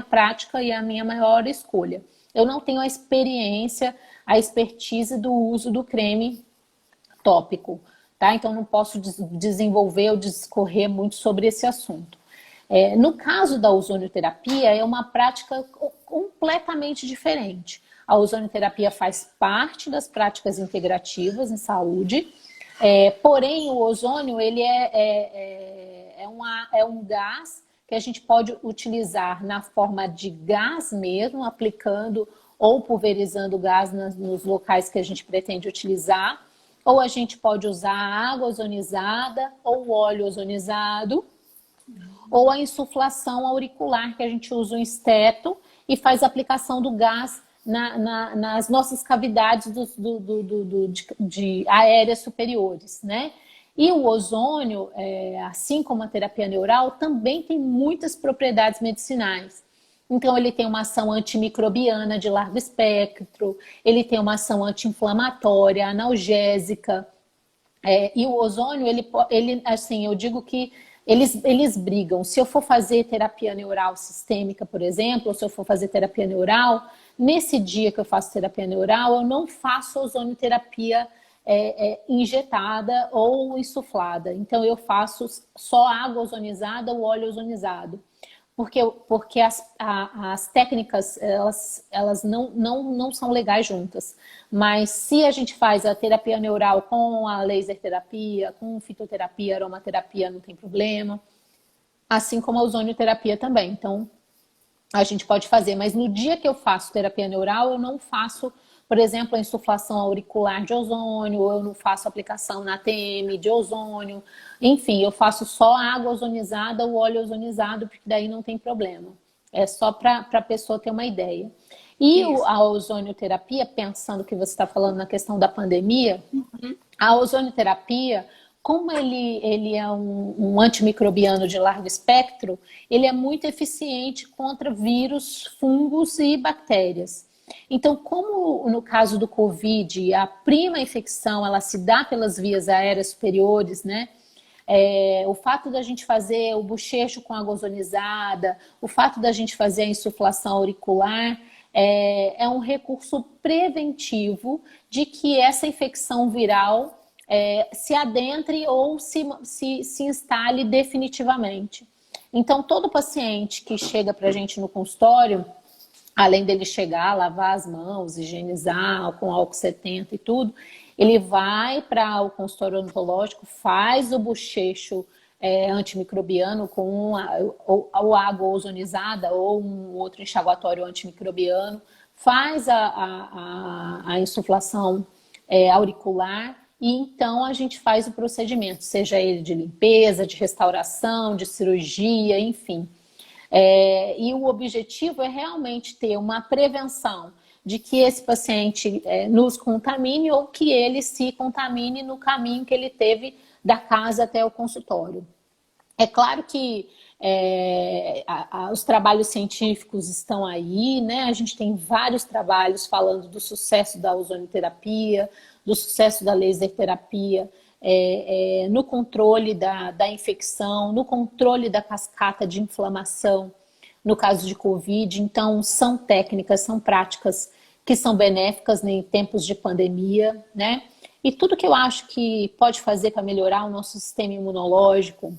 prática e a minha maior escolha. Eu não tenho a expertise do uso do creme tópico, tá? Então não posso desenvolver ou discorrer muito sobre esse assunto. No caso da ozonioterapia, é uma prática completamente diferente. A ozonioterapia faz parte das práticas integrativas em saúde, porém o ozônio ele é um gás que a gente pode utilizar na forma de gás mesmo, aplicando ou pulverizando o gás nos locais que a gente pretende utilizar, ou a gente pode usar água ozonizada ou óleo ozonizado, ou a insuflação auricular, que a gente usa um esteto e faz a aplicação do gás nas nossas cavidades de aéreas superiores, né? E o ozônio, assim como a terapia neural, também tem muitas propriedades medicinais. Então, ele tem uma ação antimicrobiana de largo espectro, ele tem uma ação anti-inflamatória, analgésica. E o ozônio, ele, assim, eu digo que eles brigam. Se eu for fazer terapia neural sistêmica, por exemplo, ou se eu for fazer terapia neural, nesse dia que eu faço terapia neural, eu não faço ozonioterapia injetada ou insuflada. Então, eu faço só água ozonizada ou óleo ozonizado. Porque as técnicas, elas não são legais juntas. Mas se a gente faz a terapia neural com a laser terapia, com fitoterapia, aromaterapia, não tem problema. Assim como a ozonioterapia também. Então, a gente pode fazer. Mas no dia que eu faço terapia neural, eu não faço, por exemplo, a insuflação auricular de ozônio, ou eu não faço aplicação na ATM de ozônio. Enfim, eu faço só água ozonizada ou óleo ozonizado, porque daí não tem problema. É só para a pessoa ter uma ideia. E a ozonioterapia, pensando que você está falando na questão da pandemia, a ozonioterapia, como ele é um antimicrobiano de largo espectro, ele é muito eficiente contra vírus, fungos e bactérias. Então, como no caso do Covid, a prima infecção ela se dá pelas vias aéreas superiores, né? O fato da gente fazer o bochecho com água ozonizada, o fato da gente fazer a insuflação auricular, é um recurso preventivo de que essa infecção viral se adentre ou se instale definitivamente. Então, todo paciente que chega para a gente no consultório, além dele chegar, lavar as mãos, higienizar com álcool 70 e tudo, ele vai para o consultório odontológico, faz o bochecho antimicrobiano com ou água ozonizada ou um outro enxaguatório antimicrobiano, faz a insuflação auricular e então a gente faz o procedimento, seja ele de limpeza, de restauração, de cirurgia, enfim. E o objetivo é realmente ter uma prevenção de que esse paciente nos contamine ou que ele se contamine no caminho que ele teve da casa até o consultório. É claro que os trabalhos científicos estão aí, né? A gente tem vários trabalhos falando do sucesso da ozonoterapia, do sucesso da laser terapia, no controle da infecção, no controle da cascata de inflamação, no caso de Covid. Então, são técnicas, são práticas que são benéficas em tempos de pandemia, né? E tudo que eu acho que pode fazer para melhorar o nosso sistema imunológico,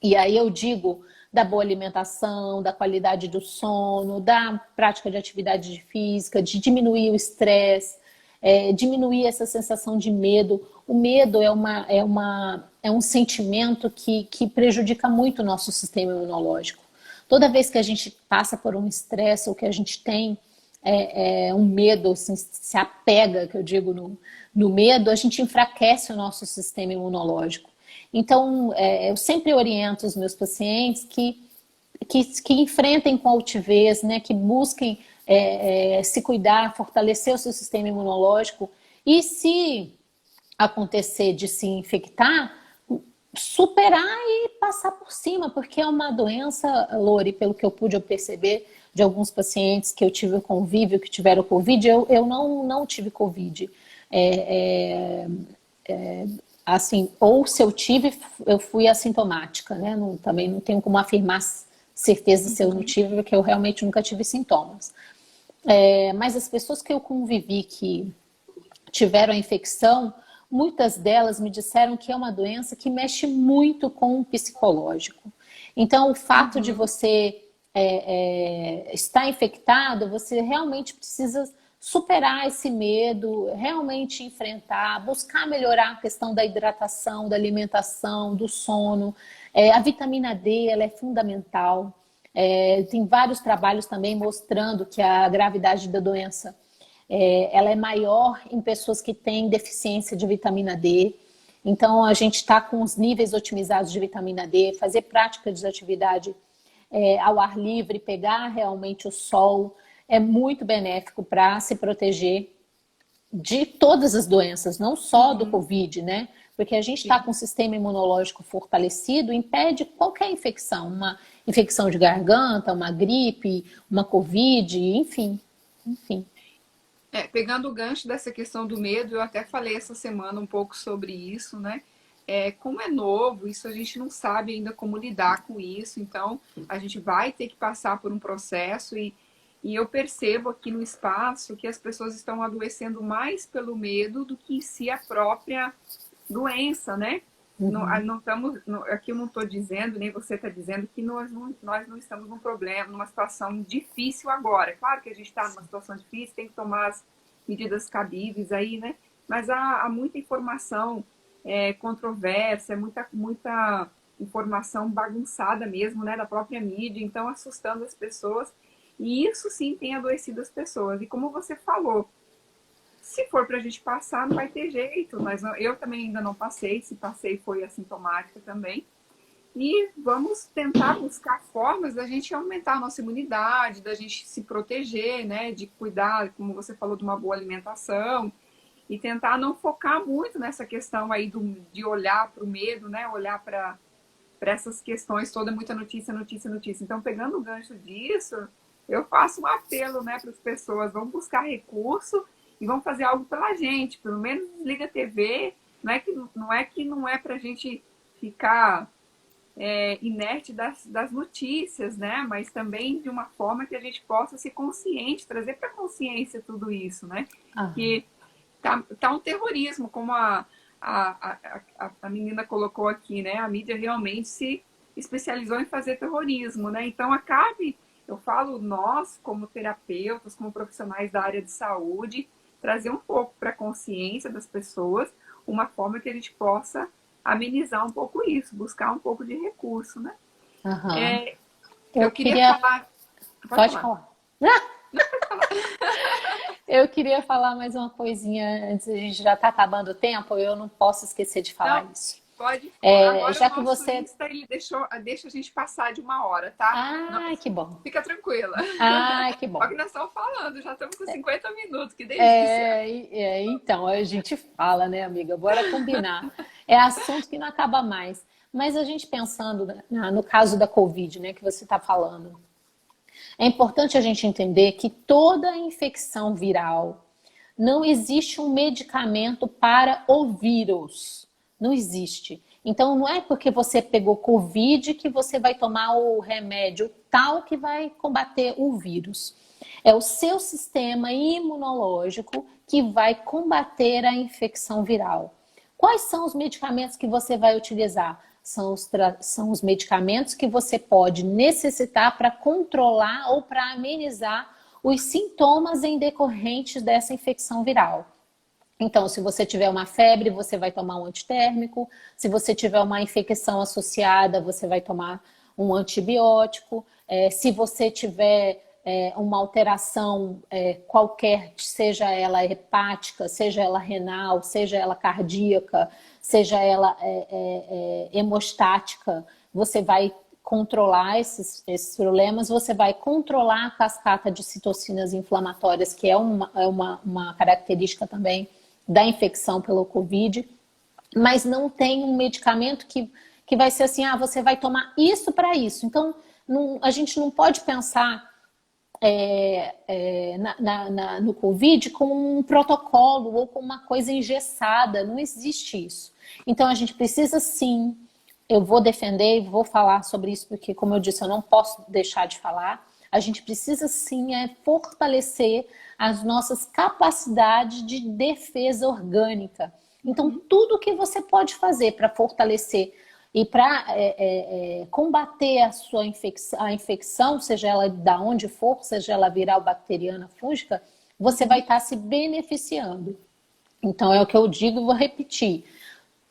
e aí eu digo da boa alimentação, da qualidade do sono, da prática de atividade física, de diminuir o estresse, diminuir essa sensação de medo. O medo é um sentimento que prejudica muito o nosso sistema imunológico. Toda vez que a gente passa por um estresse ou que a gente tem um medo, assim, se apega, que eu digo, no medo, a gente enfraquece o nosso sistema imunológico. Então, eu sempre oriento os meus pacientes que enfrentem com altivez, né, que busquem se cuidar, fortalecer o seu sistema imunológico e, se acontecer de se infectar, superar e passar por cima, porque é uma doença, Lori, pelo que eu pude perceber de alguns pacientes que eu tive o convívio, que tiveram Covid, eu não tive Covid. Assim, ou se eu tive, eu fui assintomática, né? Também não tenho como afirmar certeza se eu não tive, porque eu realmente nunca tive sintomas. Mas as pessoas que eu convivi que tiveram a infecção, muitas delas me disseram que é uma doença que mexe muito com o psicológico. Então, o fato de você estar infectado, você realmente precisa superar esse medo, realmente enfrentar, buscar melhorar a questão da hidratação, da alimentação, do sono. A vitamina D, ela é fundamental. Tem vários trabalhos também mostrando que a gravidade da doença ela é maior em pessoas que têm deficiência de vitamina D. Então, a gente está com os níveis otimizados de vitamina D, fazer prática de atividade ao ar livre, pegar realmente o sol, é muito benéfico para se proteger de todas as doenças, não só do Covid, né? Porque a gente está com o sistema imunológico fortalecido, impede qualquer infecção, uma infecção de garganta, uma gripe, uma Covid, enfim. Pegando o gancho dessa questão do medo, eu até falei essa semana um pouco sobre isso, né? Como é novo, isso a gente não sabe ainda como lidar com isso, então a gente vai ter que passar por um processo e eu percebo aqui no espaço que as pessoas estão adoecendo mais pelo medo do que em si a própria doença, né? Não estamos, aqui eu não estou dizendo, nem você está dizendo que nós não estamos num problema, numa situação difícil agora. Claro que a gente está numa situação difícil, tem que tomar as medidas cabíveis aí, né? Mas há muita informação controversa, muita informação bagunçada mesmo, né? Da própria mídia, então assustando as pessoas. E isso sim tem adoecido as pessoas. E como você falou, se for para a gente passar, não vai ter jeito. Eu também ainda não passei. Se passei, foi assintomática também. E vamos tentar buscar formas da gente aumentar a nossa imunidade, da gente se proteger, né? De cuidar, como você falou, de uma boa alimentação. E tentar não focar muito nessa questão aí de olhar para o medo, né? Olhar para essas questões, toda muita notícia. Então, pegando o gancho disso, eu faço um apelo, né, para as pessoas. Vamos buscar recurso e vamos fazer algo pela gente. Pelo menos desliga a TV. Não é para a gente ficar inerte das notícias, né? Mas também de uma forma que a gente possa ser consciente, trazer para a consciência tudo isso, né? Que tá um terrorismo, como a menina colocou aqui, né? A mídia realmente se especializou em fazer terrorismo, né? Então, eu falo nós, como terapeutas, como profissionais da área de saúde, trazer um pouco para a consciência das pessoas, uma forma que a gente possa amenizar um pouco isso, buscar um pouco de recurso, né? Eu queria falar... Pode falar. Eu queria falar mais uma coisinha antes, a gente já está acabando o tempo, eu não posso esquecer de falar isso. Pode. Agora já o que nosso você Insta, ele deixa a gente passar de 1 hora, tá? Ai, que bom. Fica tranquila. Ai, que bom. Só que nós estamos falando, já estamos com 50 minutos, que delícia. Então, a gente fala, né, amiga? Bora combinar. É assunto que não acaba mais. Mas a gente pensando no caso da Covid, né, que você está falando, é importante a gente entender que toda infecção viral não existe um medicamento para o vírus. Não existe. Então, não é porque você pegou Covid que você vai tomar o remédio tal que vai combater o vírus. É o seu sistema imunológico que vai combater a infecção viral. Quais são os medicamentos que você vai utilizar? São os medicamentos que você pode necessitar para controlar ou para amenizar os sintomas em decorrentes dessa infecção viral. Então, se você tiver uma febre, você vai tomar um antitérmico. Se você tiver uma infecção associada, você vai tomar um antibiótico. Se você tiver uma alteração qualquer, seja ela hepática, seja ela renal, seja ela cardíaca, seja ela hemostática, você vai controlar esses problemas, você vai controlar a cascata de citocinas inflamatórias, que é uma característica também da infecção pelo Covid, mas não tem um medicamento que vai ser assim, você vai tomar isso para isso. Então, a gente não pode pensar no Covid com um protocolo ou com uma coisa engessada, não existe isso. Então, a gente precisa sim, eu vou defender e vou falar sobre isso, porque, como eu disse, eu não posso deixar de falar. A gente precisa sim fortalecer as nossas capacidades de defesa orgânica. Então, tudo que você pode fazer para fortalecer e para combater a infecção, seja ela da onde for, seja ela viral, bacteriana, fúngica, você vai estar se beneficiando. Então, é o que eu digo e vou repetir.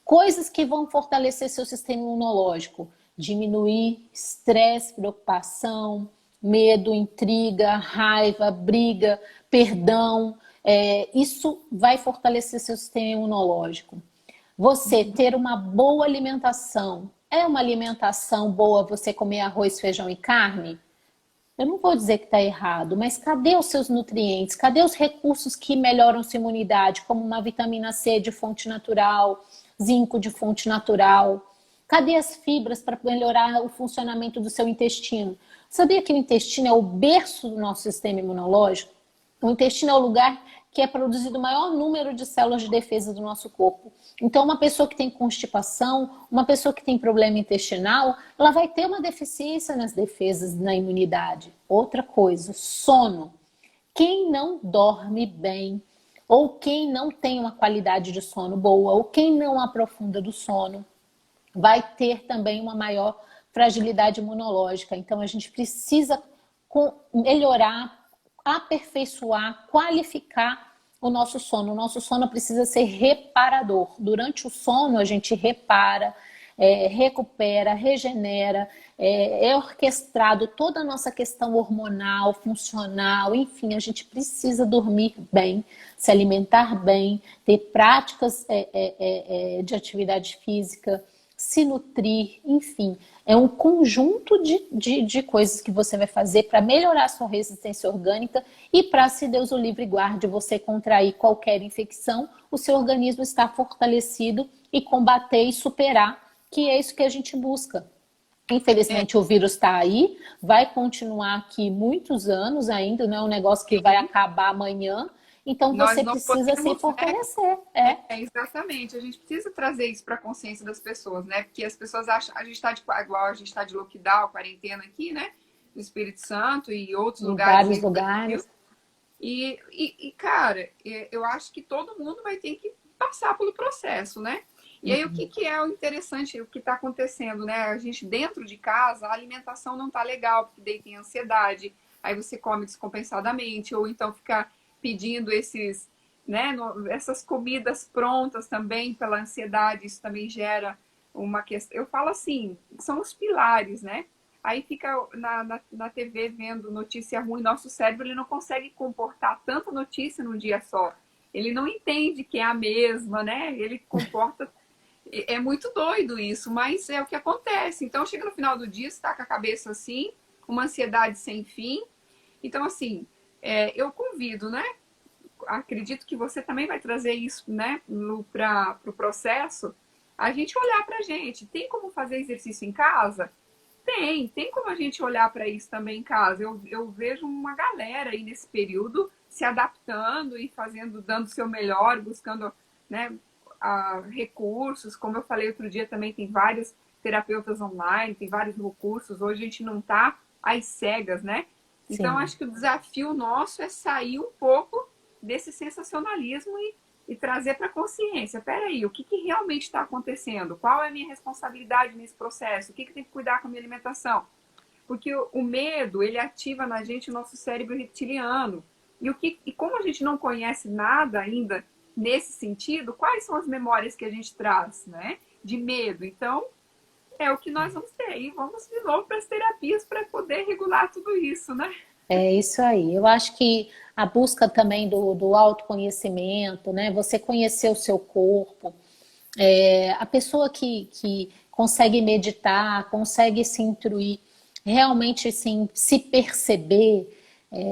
Coisas que vão fortalecer seu sistema imunológico. Diminuir estresse, preocupação, medo, intriga, raiva, briga, perdão. Isso vai fortalecer seu sistema imunológico. Você ter uma boa alimentação. É uma alimentação boa você comer arroz, feijão e carne? Eu não vou dizer que está errado, mas cadê os seus nutrientes? Cadê os recursos que melhoram sua imunidade, como uma vitamina C de fonte natural, zinco de fonte natural? Cadê as fibras para melhorar o funcionamento do seu intestino? Sabia que o intestino é o berço do nosso sistema imunológico? O intestino é o lugar que é produzido o maior número de células de defesa do nosso corpo. Então, uma pessoa que tem constipação, uma pessoa que tem problema intestinal, ela vai ter uma deficiência nas defesas, na imunidade. Outra coisa, sono. Quem não dorme bem, ou quem não tem uma qualidade de sono boa, ou quem não aprofunda do sono, vai ter também uma maior fragilidade imunológica. Então, a gente precisa melhorar, aperfeiçoar, qualificar o nosso sono. O nosso sono precisa ser reparador. Durante o sono, a gente repara, recupera, regenera, é orquestrado toda a nossa questão hormonal, funcional, enfim, a gente precisa dormir bem, se alimentar bem, ter práticas de atividade física, se nutrir, enfim. É um conjunto de coisas que você vai fazer para melhorar a sua resistência orgânica e para, se Deus o livre guarde, você contrair qualquer infecção, o seu organismo está fortalecido e combater e superar, que é isso que a gente busca. Infelizmente o vírus está aí, vai continuar aqui muitos anos ainda, não é um negócio que vai acabar amanhã, então você precisa se fortalecer. Exatamente, a gente precisa trazer isso para a consciência das pessoas, né? Porque as pessoas acham, a gente está igual, a gente está de lockdown, quarentena aqui, né? No Espírito Santo e outros lugares. Vários lugares. Cara, eu acho que todo mundo vai ter que passar pelo processo, né? E aí, o que é o interessante, o que está acontecendo, né? A gente, dentro de casa, a alimentação não tá legal, porque daí tem ansiedade, aí você come descompensadamente, ou então fica pedindo essas comidas prontas também pela ansiedade, isso também gera uma questão. Eu falo assim, são os pilares, né? Aí fica na TV vendo notícia ruim, nosso cérebro ele não consegue comportar tanta notícia num dia só. Ele não entende que é a mesma, né? Ele comporta. É muito doido isso, mas é o que acontece. Então, chega no final do dia, você está com a cabeça assim, uma ansiedade sem fim. Então, assim, eu convido, né? Acredito que você também vai trazer isso, né, para o processo. a gente olhar pra gente. Tem como fazer exercício em casa? Tem como a gente olhar para isso também em casa. Eu vejo uma galera aí nesse período se adaptando e fazendo, dando o seu melhor, buscando, né, recursos. Como eu falei outro dia, também tem vários terapeutas online, tem vários recursos. Hoje a gente não está às cegas, né? Então, Sim. acho que o desafio nosso é sair um pouco desse sensacionalismo e trazer para a consciência. Peraí, o que, que realmente está acontecendo? Qual é a minha responsabilidade nesse processo? O que, que tem que cuidar com a minha alimentação? Porque o medo, ele ativa na gente o nosso cérebro reptiliano. E como a gente não conhece nada ainda nesse sentido, quais são as memórias que a gente traz, né? De medo. Então, é o que nós vamos ter. E vamos de novo para as terapias para poder regular tudo isso, né? É isso aí. Eu acho que a busca também do autoconhecimento, né? Você conhecer o seu corpo. A pessoa que consegue meditar, consegue se instruir, realmente assim, se perceber.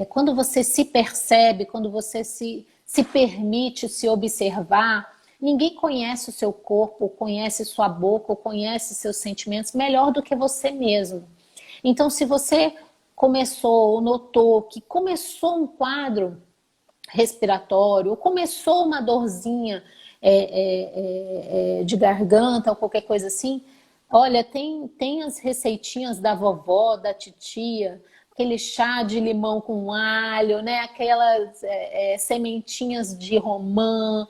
Quando você se percebe, quando você se permite se observar, ninguém conhece o seu corpo, conhece sua boca, conhece seus sentimentos melhor do que você mesmo. Então, se você começou ou notou que começou um quadro respiratório, ou começou uma dorzinha de garganta ou qualquer coisa assim, olha, tem as receitinhas da vovó, da titia, aquele chá de limão com alho, né? Aquelas sementinhas de romã,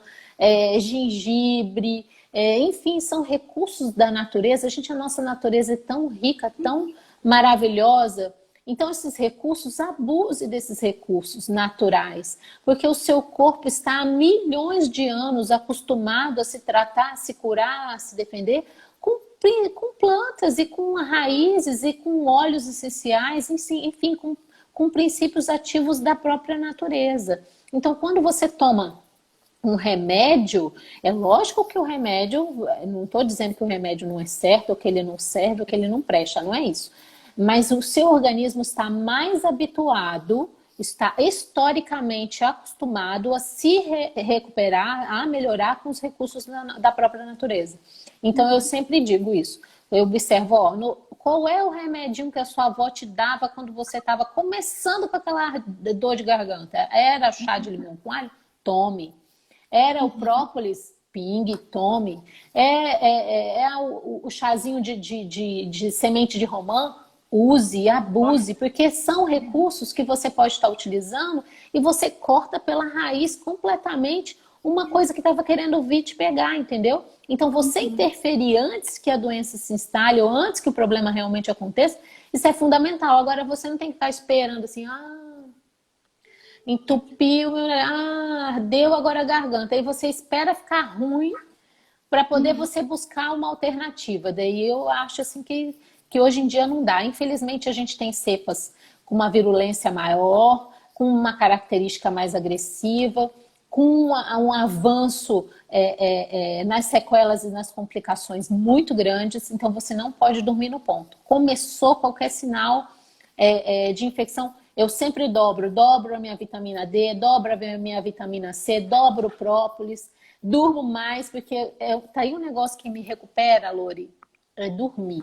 gengibre, enfim, são recursos da natureza. A nossa natureza é tão rica, tão maravilhosa. Então, esses recursos, abuse desses recursos naturais, porque o seu corpo está há milhões de anos acostumado a se tratar, a se curar, a se defender com plantas e com raízes e com óleos essenciais, enfim, com princípios ativos da própria natureza. Então, quando você toma um remédio, é lógico que o remédio, não estou dizendo que o remédio não é certo, ou que ele não serve, ou que ele não presta, não é isso. Mas o seu organismo está mais habituado, está historicamente acostumado a se recuperar, a melhorar com os recursos da própria natureza. Então eu sempre digo isso. Eu observo, qual é o remedinho que a sua avó te dava quando você estava começando com aquela dor de garganta? Era chá de limão com alho? Tome. Era o própolis? Pingue, tome. O chazinho de semente de romã? Use, abuse, porque são recursos que você pode estar utilizando e você corta pela raiz completamente uma coisa que estava querendo vir te pegar, entendeu? Então, você interferir antes que a doença se instale ou antes que o problema realmente aconteça, isso é fundamental. Agora, você não tem que estar esperando assim, entupiu, ardeu agora a garganta. Aí você espera ficar ruim para poder você buscar uma alternativa. Daí eu acho assim que hoje em dia não dá. Infelizmente a gente tem cepas com uma virulência maior, com uma característica mais agressiva, com um avanço nas sequelas e nas complicações muito grandes, então você não pode dormir no ponto. Começou qualquer sinal de infecção, eu sempre dobro a minha vitamina D, dobro a minha vitamina C, dobro o própolis, durmo mais, porque tá aí um negócio que me recupera, Lori, é dormir.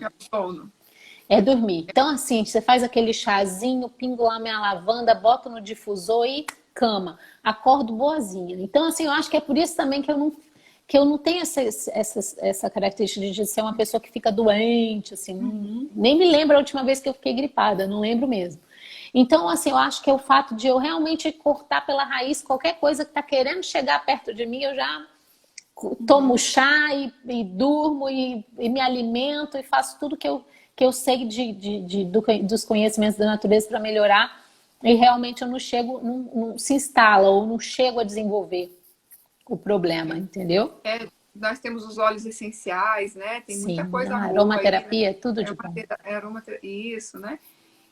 É dormir. Então, assim, você faz aquele chazinho, pingo lá minha lavanda, boto no difusor e cama. Acordo boazinha. Então, assim, eu acho que é por isso também que eu não tenho essa característica de ser uma pessoa que fica doente, assim. Nem me lembro a última vez que eu fiquei gripada, não lembro mesmo. Então, assim, eu acho que é o fato de eu realmente cortar pela raiz qualquer coisa que está querendo chegar perto de mim, eu já tomo chá e durmo e me alimento e faço tudo que eu sei dos conhecimentos da natureza para melhorar e realmente eu não chego, não se instala ou não chego a desenvolver o problema, entendeu? Nós temos os óleos essenciais, né? Tem muita Sim, coisa a boa aí, né? aromaterapia é tudo de bom. Isso, né?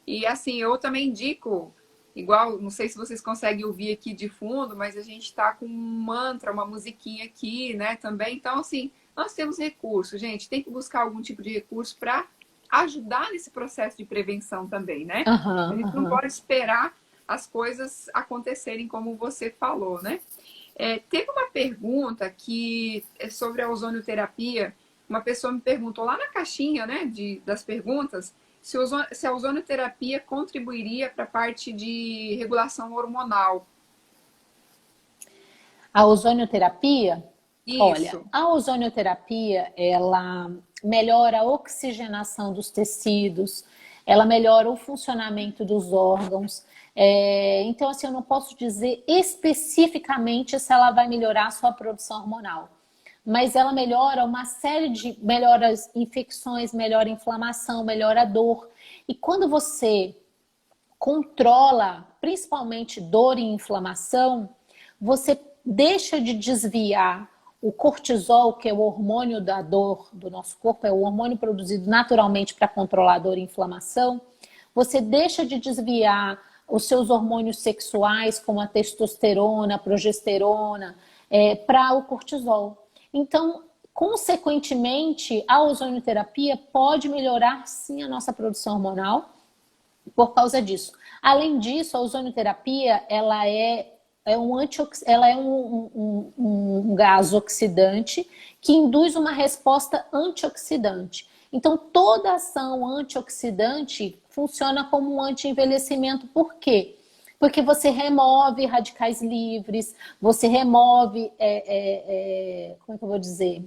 E assim, eu também indico, igual, não sei se vocês conseguem ouvir aqui de fundo, mas a gente está com um mantra, uma musiquinha aqui, né, também. Então, assim, nós temos recursos, gente, tem que buscar algum tipo de recurso para ajudar nesse processo de prevenção também, né? A gente não pode esperar as coisas acontecerem como você falou, né? Teve uma pergunta que é sobre a ozonioterapia uma pessoa me perguntou lá na caixinha, né, das perguntas, se a ozonioterapia contribuiria para a parte de regulação hormonal. A ozonioterapia, olha, Isso. a ozonioterapia, ela melhora a oxigenação dos tecidos, ela melhora o funcionamento dos órgãos. Então, assim, eu não posso dizer especificamente se ela vai melhorar a sua produção hormonal, mas ela melhora uma série de... melhora as infecções, melhora a inflamação, melhora a dor. E quando você controla, principalmente dor e inflamação, você deixa de desviar o cortisol, que é o hormônio da dor do nosso corpo, é o hormônio produzido naturalmente para controlar a dor e inflamação. Você deixa de desviar os seus hormônios sexuais, como a testosterona, a progesterona, para o cortisol. Então, consequentemente, a ozonioterapia pode melhorar sim a nossa produção hormonal por causa disso. Além disso, a ozonioterapia ela é um gás oxidante que induz uma resposta antioxidante. Então, toda ação antioxidante funciona como um anti-envelhecimento. Por quê? Porque você remove radicais livres, você remove, como é que eu vou dizer?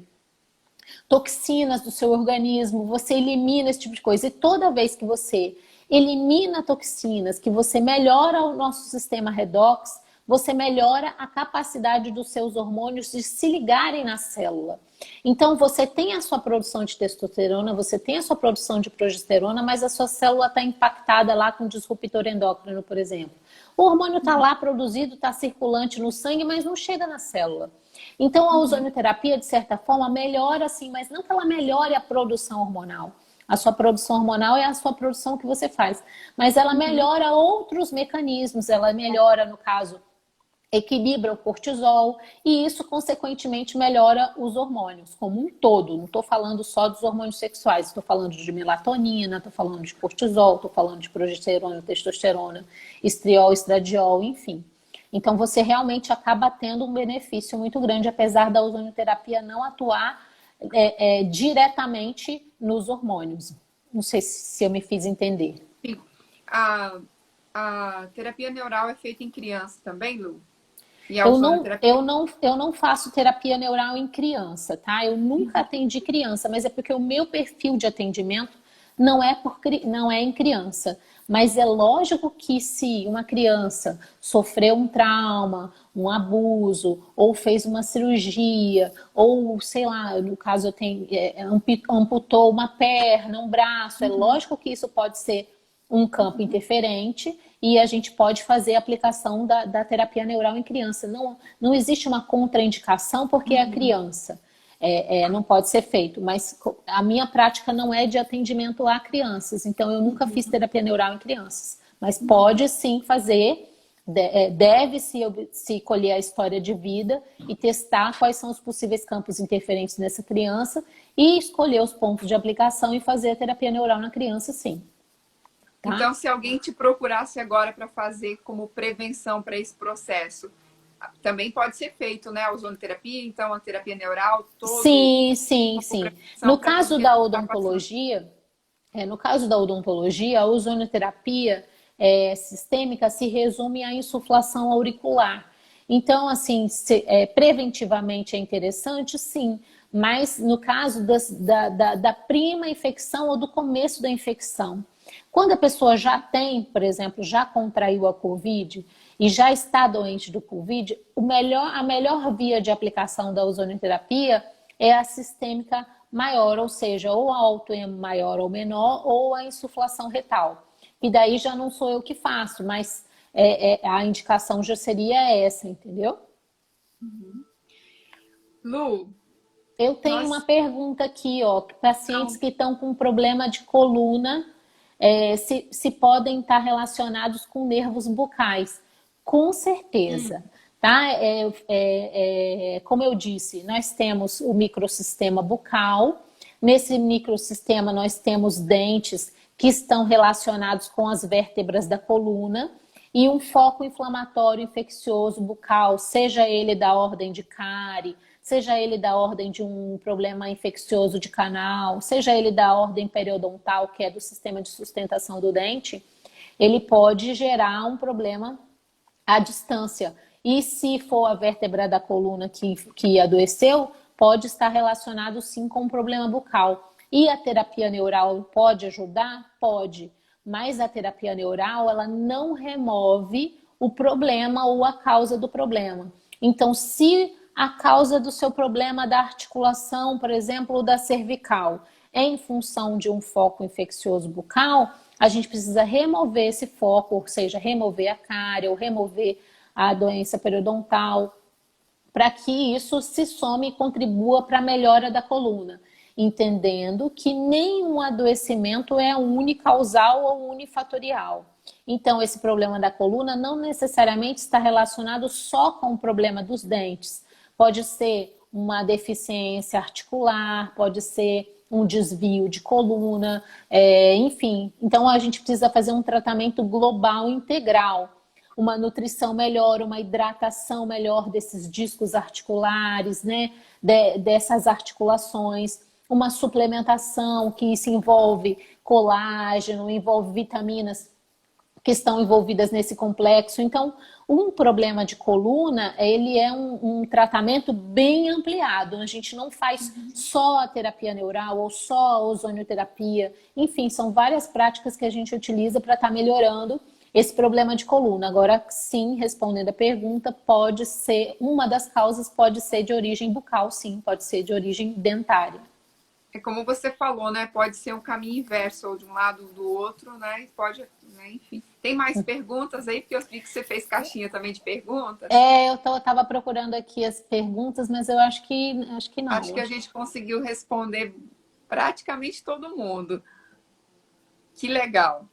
Toxinas do seu organismo, você elimina esse tipo de coisa. E toda vez que você elimina toxinas, que você melhora o nosso sistema redox, você melhora a capacidade dos seus hormônios de se ligarem na célula. Então, você tem a sua produção de testosterona, você tem a sua produção de progesterona, mas a sua célula está impactada lá com disruptor endócrino, por exemplo. O hormônio está lá produzido, está circulante no sangue, mas não chega na célula. Então, a ozonioterapia, de certa forma, melhora sim, mas não que ela melhore a produção hormonal. A sua produção hormonal é a sua produção que você faz. Mas ela melhora outros mecanismos, ela melhora, no caso, equilibra o cortisol e isso, consequentemente, melhora os hormônios como um todo. Não estou falando só dos hormônios sexuais, estou falando de melatonina, estou falando de cortisol, estou falando de progesterona, testosterona, estriol, estradiol, enfim. Então, você realmente acaba tendo um benefício muito grande, apesar da ozonioterapia não atuar diretamente nos hormônios. Não sei se eu me fiz entender. Sim. A terapia neural é feita em criança também, Lu? E a ozonioterapia? Eu não faço terapia neural em criança, tá? Eu nunca atendi criança, mas é porque o meu perfil de atendimento não é em criança. Mas é lógico que se uma criança sofreu um trauma, um abuso, ou fez uma cirurgia, ou sei lá, no caso eu tenho, amputou uma perna, um braço, é lógico que isso pode ser um campo interferente e a gente pode fazer a aplicação da terapia neural em criança. Não existe uma contraindicação porque é a criança. Não pode ser feito, mas a minha prática não é de atendimento a crianças, então eu nunca fiz terapia neural em crianças, mas pode sim fazer, deve-se colher a história de vida e testar quais são os possíveis campos interferentes nessa criança e escolher os pontos de aplicação e fazer a terapia neural na criança, sim. Tá? Então, se alguém te procurasse agora para fazer como prevenção para esse processo, também pode ser feito, né? A ozonoterapia, então a terapia neural, todo. Sim. No caso da odontologia, a ozonoterapia sistêmica se resume à insuflação auricular. Então, assim, preventivamente é interessante, sim. Mas no caso da prima infecção ou do começo da infecção, quando a pessoa já tem, por exemplo, já contraiu a Covid e já está doente do Covid, a melhor via de aplicação da ozonioterapia é a sistêmica maior, ou seja, ou a auto-emo maior ou menor, ou a insuflação retal. E daí já não sou eu que faço, mas a indicação já seria essa, entendeu? Lu, eu tenho uma pergunta aqui, ó. Pacientes que estão com problema de coluna, se podem estar relacionados com nervos bucais. Com certeza. Tá? Como eu disse, nós temos o microsistema bucal. Nesse microsistema nós temos dentes que estão relacionados com as vértebras da coluna e um foco inflamatório infeccioso bucal, seja ele da ordem de cárie, seja ele da ordem de um problema infeccioso de canal, seja ele da ordem periodontal, que é do sistema de sustentação do dente, ele pode gerar um problema à distância. E se for a vértebra da coluna que adoeceu, pode estar relacionado sim com um problema bucal. E a terapia neural pode ajudar? Pode. Mas a terapia neural, ela não remove o problema ou a causa do problema. Então, se a causa do seu problema da articulação, por exemplo, da cervical, é em função de um foco infeccioso bucal, a gente precisa remover esse foco, ou seja, remover a cárie ou remover a doença periodontal, para que isso se some e contribua para a melhora da coluna, entendendo que nenhum adoecimento é unicausal ou unifatorial. Então, esse problema da coluna não necessariamente está relacionado só com o problema dos dentes. Pode ser uma deficiência articular, pode ser um desvio de coluna, enfim. Então, a gente precisa fazer um tratamento global integral. Uma nutrição melhor, uma hidratação melhor desses discos articulares, né? Dessas articulações, uma suplementação que se envolve colágeno, envolve vitaminas que estão envolvidas nesse complexo. Então, um problema de coluna, ele é um tratamento bem ampliado. A gente não faz só a terapia neural ou só a ozonioterapia. Enfim, são várias práticas que a gente utiliza para estar melhorando esse problema de coluna. Agora, sim, respondendo a pergunta, pode ser, uma das causas pode ser de origem bucal, sim, pode ser de origem dentária. É como você falou, né? Pode ser um caminho inverso, ou de um lado ou do outro, né? Pode, né? Enfim. Tem mais perguntas aí? Porque eu vi que você fez caixinha também de perguntas. Eu tava procurando aqui as perguntas, mas eu acho que não. Acho que a gente conseguiu responder praticamente todo mundo. Que legal.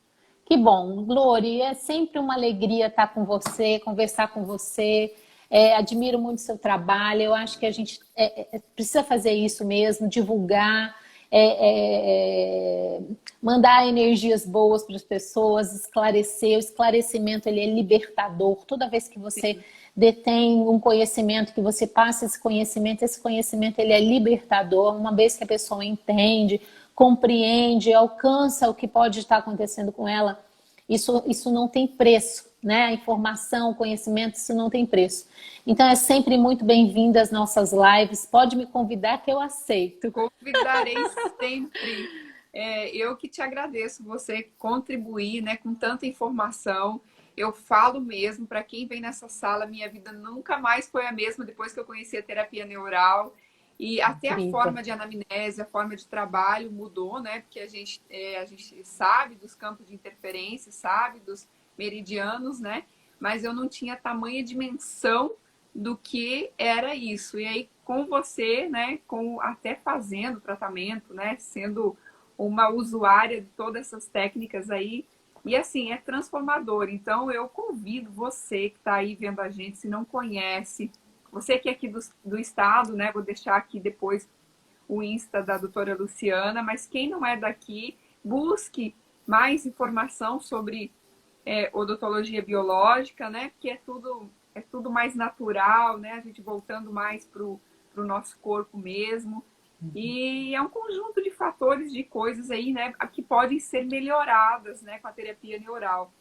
Que bom, Glória, é sempre uma alegria estar com você, conversar com você. Admiro muito o seu trabalho. Eu acho que a gente precisa fazer isso mesmo, divulgar, mandar energias boas para as pessoas, esclarecer. O esclarecimento ele é libertador. Toda vez que você detém um conhecimento, que você passa esse conhecimento ele é libertador. Uma vez que a pessoa entende, compreende, alcança o que pode estar acontecendo com ela, isso não tem preço, né? A informação, o conhecimento, isso não tem preço. Então é sempre muito bem-vinda às nossas lives. Pode me convidar que eu aceito. Convidarei sempre. Eu que te agradeço você contribuir, né, com tanta informação. Eu falo mesmo, para quem vem nessa sala, minha vida nunca mais foi a mesma depois que eu conheci a terapia neural. E até a forma de anamnese, a forma de trabalho mudou, né? Porque a gente sabe dos campos de interferência, sabe dos meridianos, né? Mas eu não tinha tamanha dimensão do que era isso. E aí, com você, né? Até fazendo tratamento, né? Sendo uma usuária de todas essas técnicas aí. E assim, é transformador. Então, eu convido você que está aí vendo a gente, se não conhece, você que é aqui do estado, né? Vou deixar aqui depois o Insta da doutora Luciana, mas quem não é daqui, busque mais informação sobre odontologia biológica, né? Porque é tudo mais natural, né? A gente voltando mais para o nosso corpo mesmo. E é um conjunto de fatores, de coisas aí, né? Que podem ser melhoradas, né? Com a terapia neural.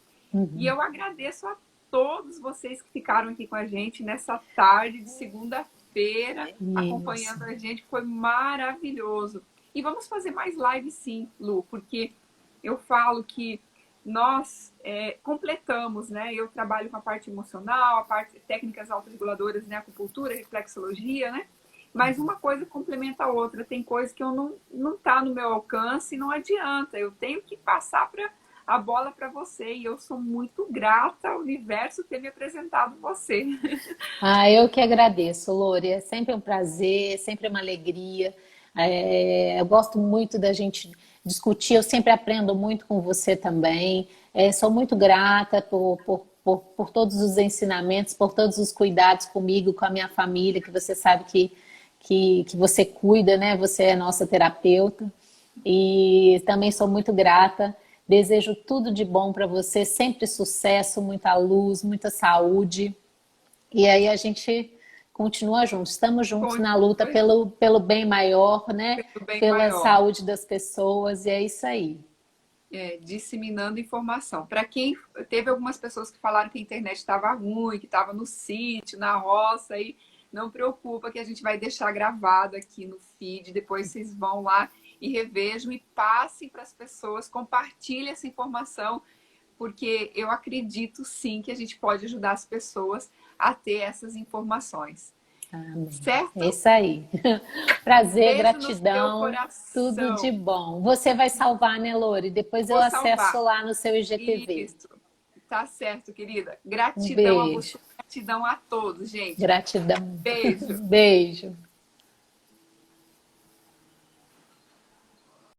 E eu agradeço a todos vocês que ficaram aqui com a gente nessa tarde de segunda-feira, acompanhando a gente, foi maravilhoso. E vamos fazer mais lives sim, Lu, porque eu falo que nós completamos, né? Eu trabalho com a parte emocional, a parte técnicas autorreguladoras, né? Acupuntura, reflexologia, né? Mas uma coisa complementa a outra. Tem coisa que eu não tá no meu alcance e não adianta. Eu tenho que passar a bola para você, e eu sou muito grata ao universo ter me apresentado você. Eu que agradeço, Lore. É sempre um prazer, é sempre uma alegria. Eu gosto muito da gente discutir, eu sempre aprendo muito com você também. Sou muito grata por todos os ensinamentos, por todos os cuidados comigo, com a minha família, que você sabe que você cuida, né? Você é nossa terapeuta. E também sou muito grata. Desejo tudo de bom para você, sempre sucesso, muita luz, muita saúde. E aí a gente continua junto. Estamos juntos na luta Continua pelo bem maior, né? sendo bem Pela maior. saúde das pessoas, e é isso aí. Disseminando informação. Para quem teve algumas pessoas que falaram que a internet estava ruim, que estava no sítio, na roça, aí não preocupa que a gente vai deixar gravado aqui no feed. Depois vocês vão lá e revejam e passem para as pessoas, compartilhem essa informação, porque eu acredito sim que a gente pode ajudar as pessoas a ter essas informações. Amém. É Certo? isso aí. Prazer, Beijo no seu gratidão, tudo de coração. bom. Você vai salvar, né, Lore? Depois eu Vou acesso salvar. lá no seu IGTV. Isso. Tá certo, querida. Um Gratidão a você, beijo. gratidão a todos, gente. Gratidão. Beijo. Beijo.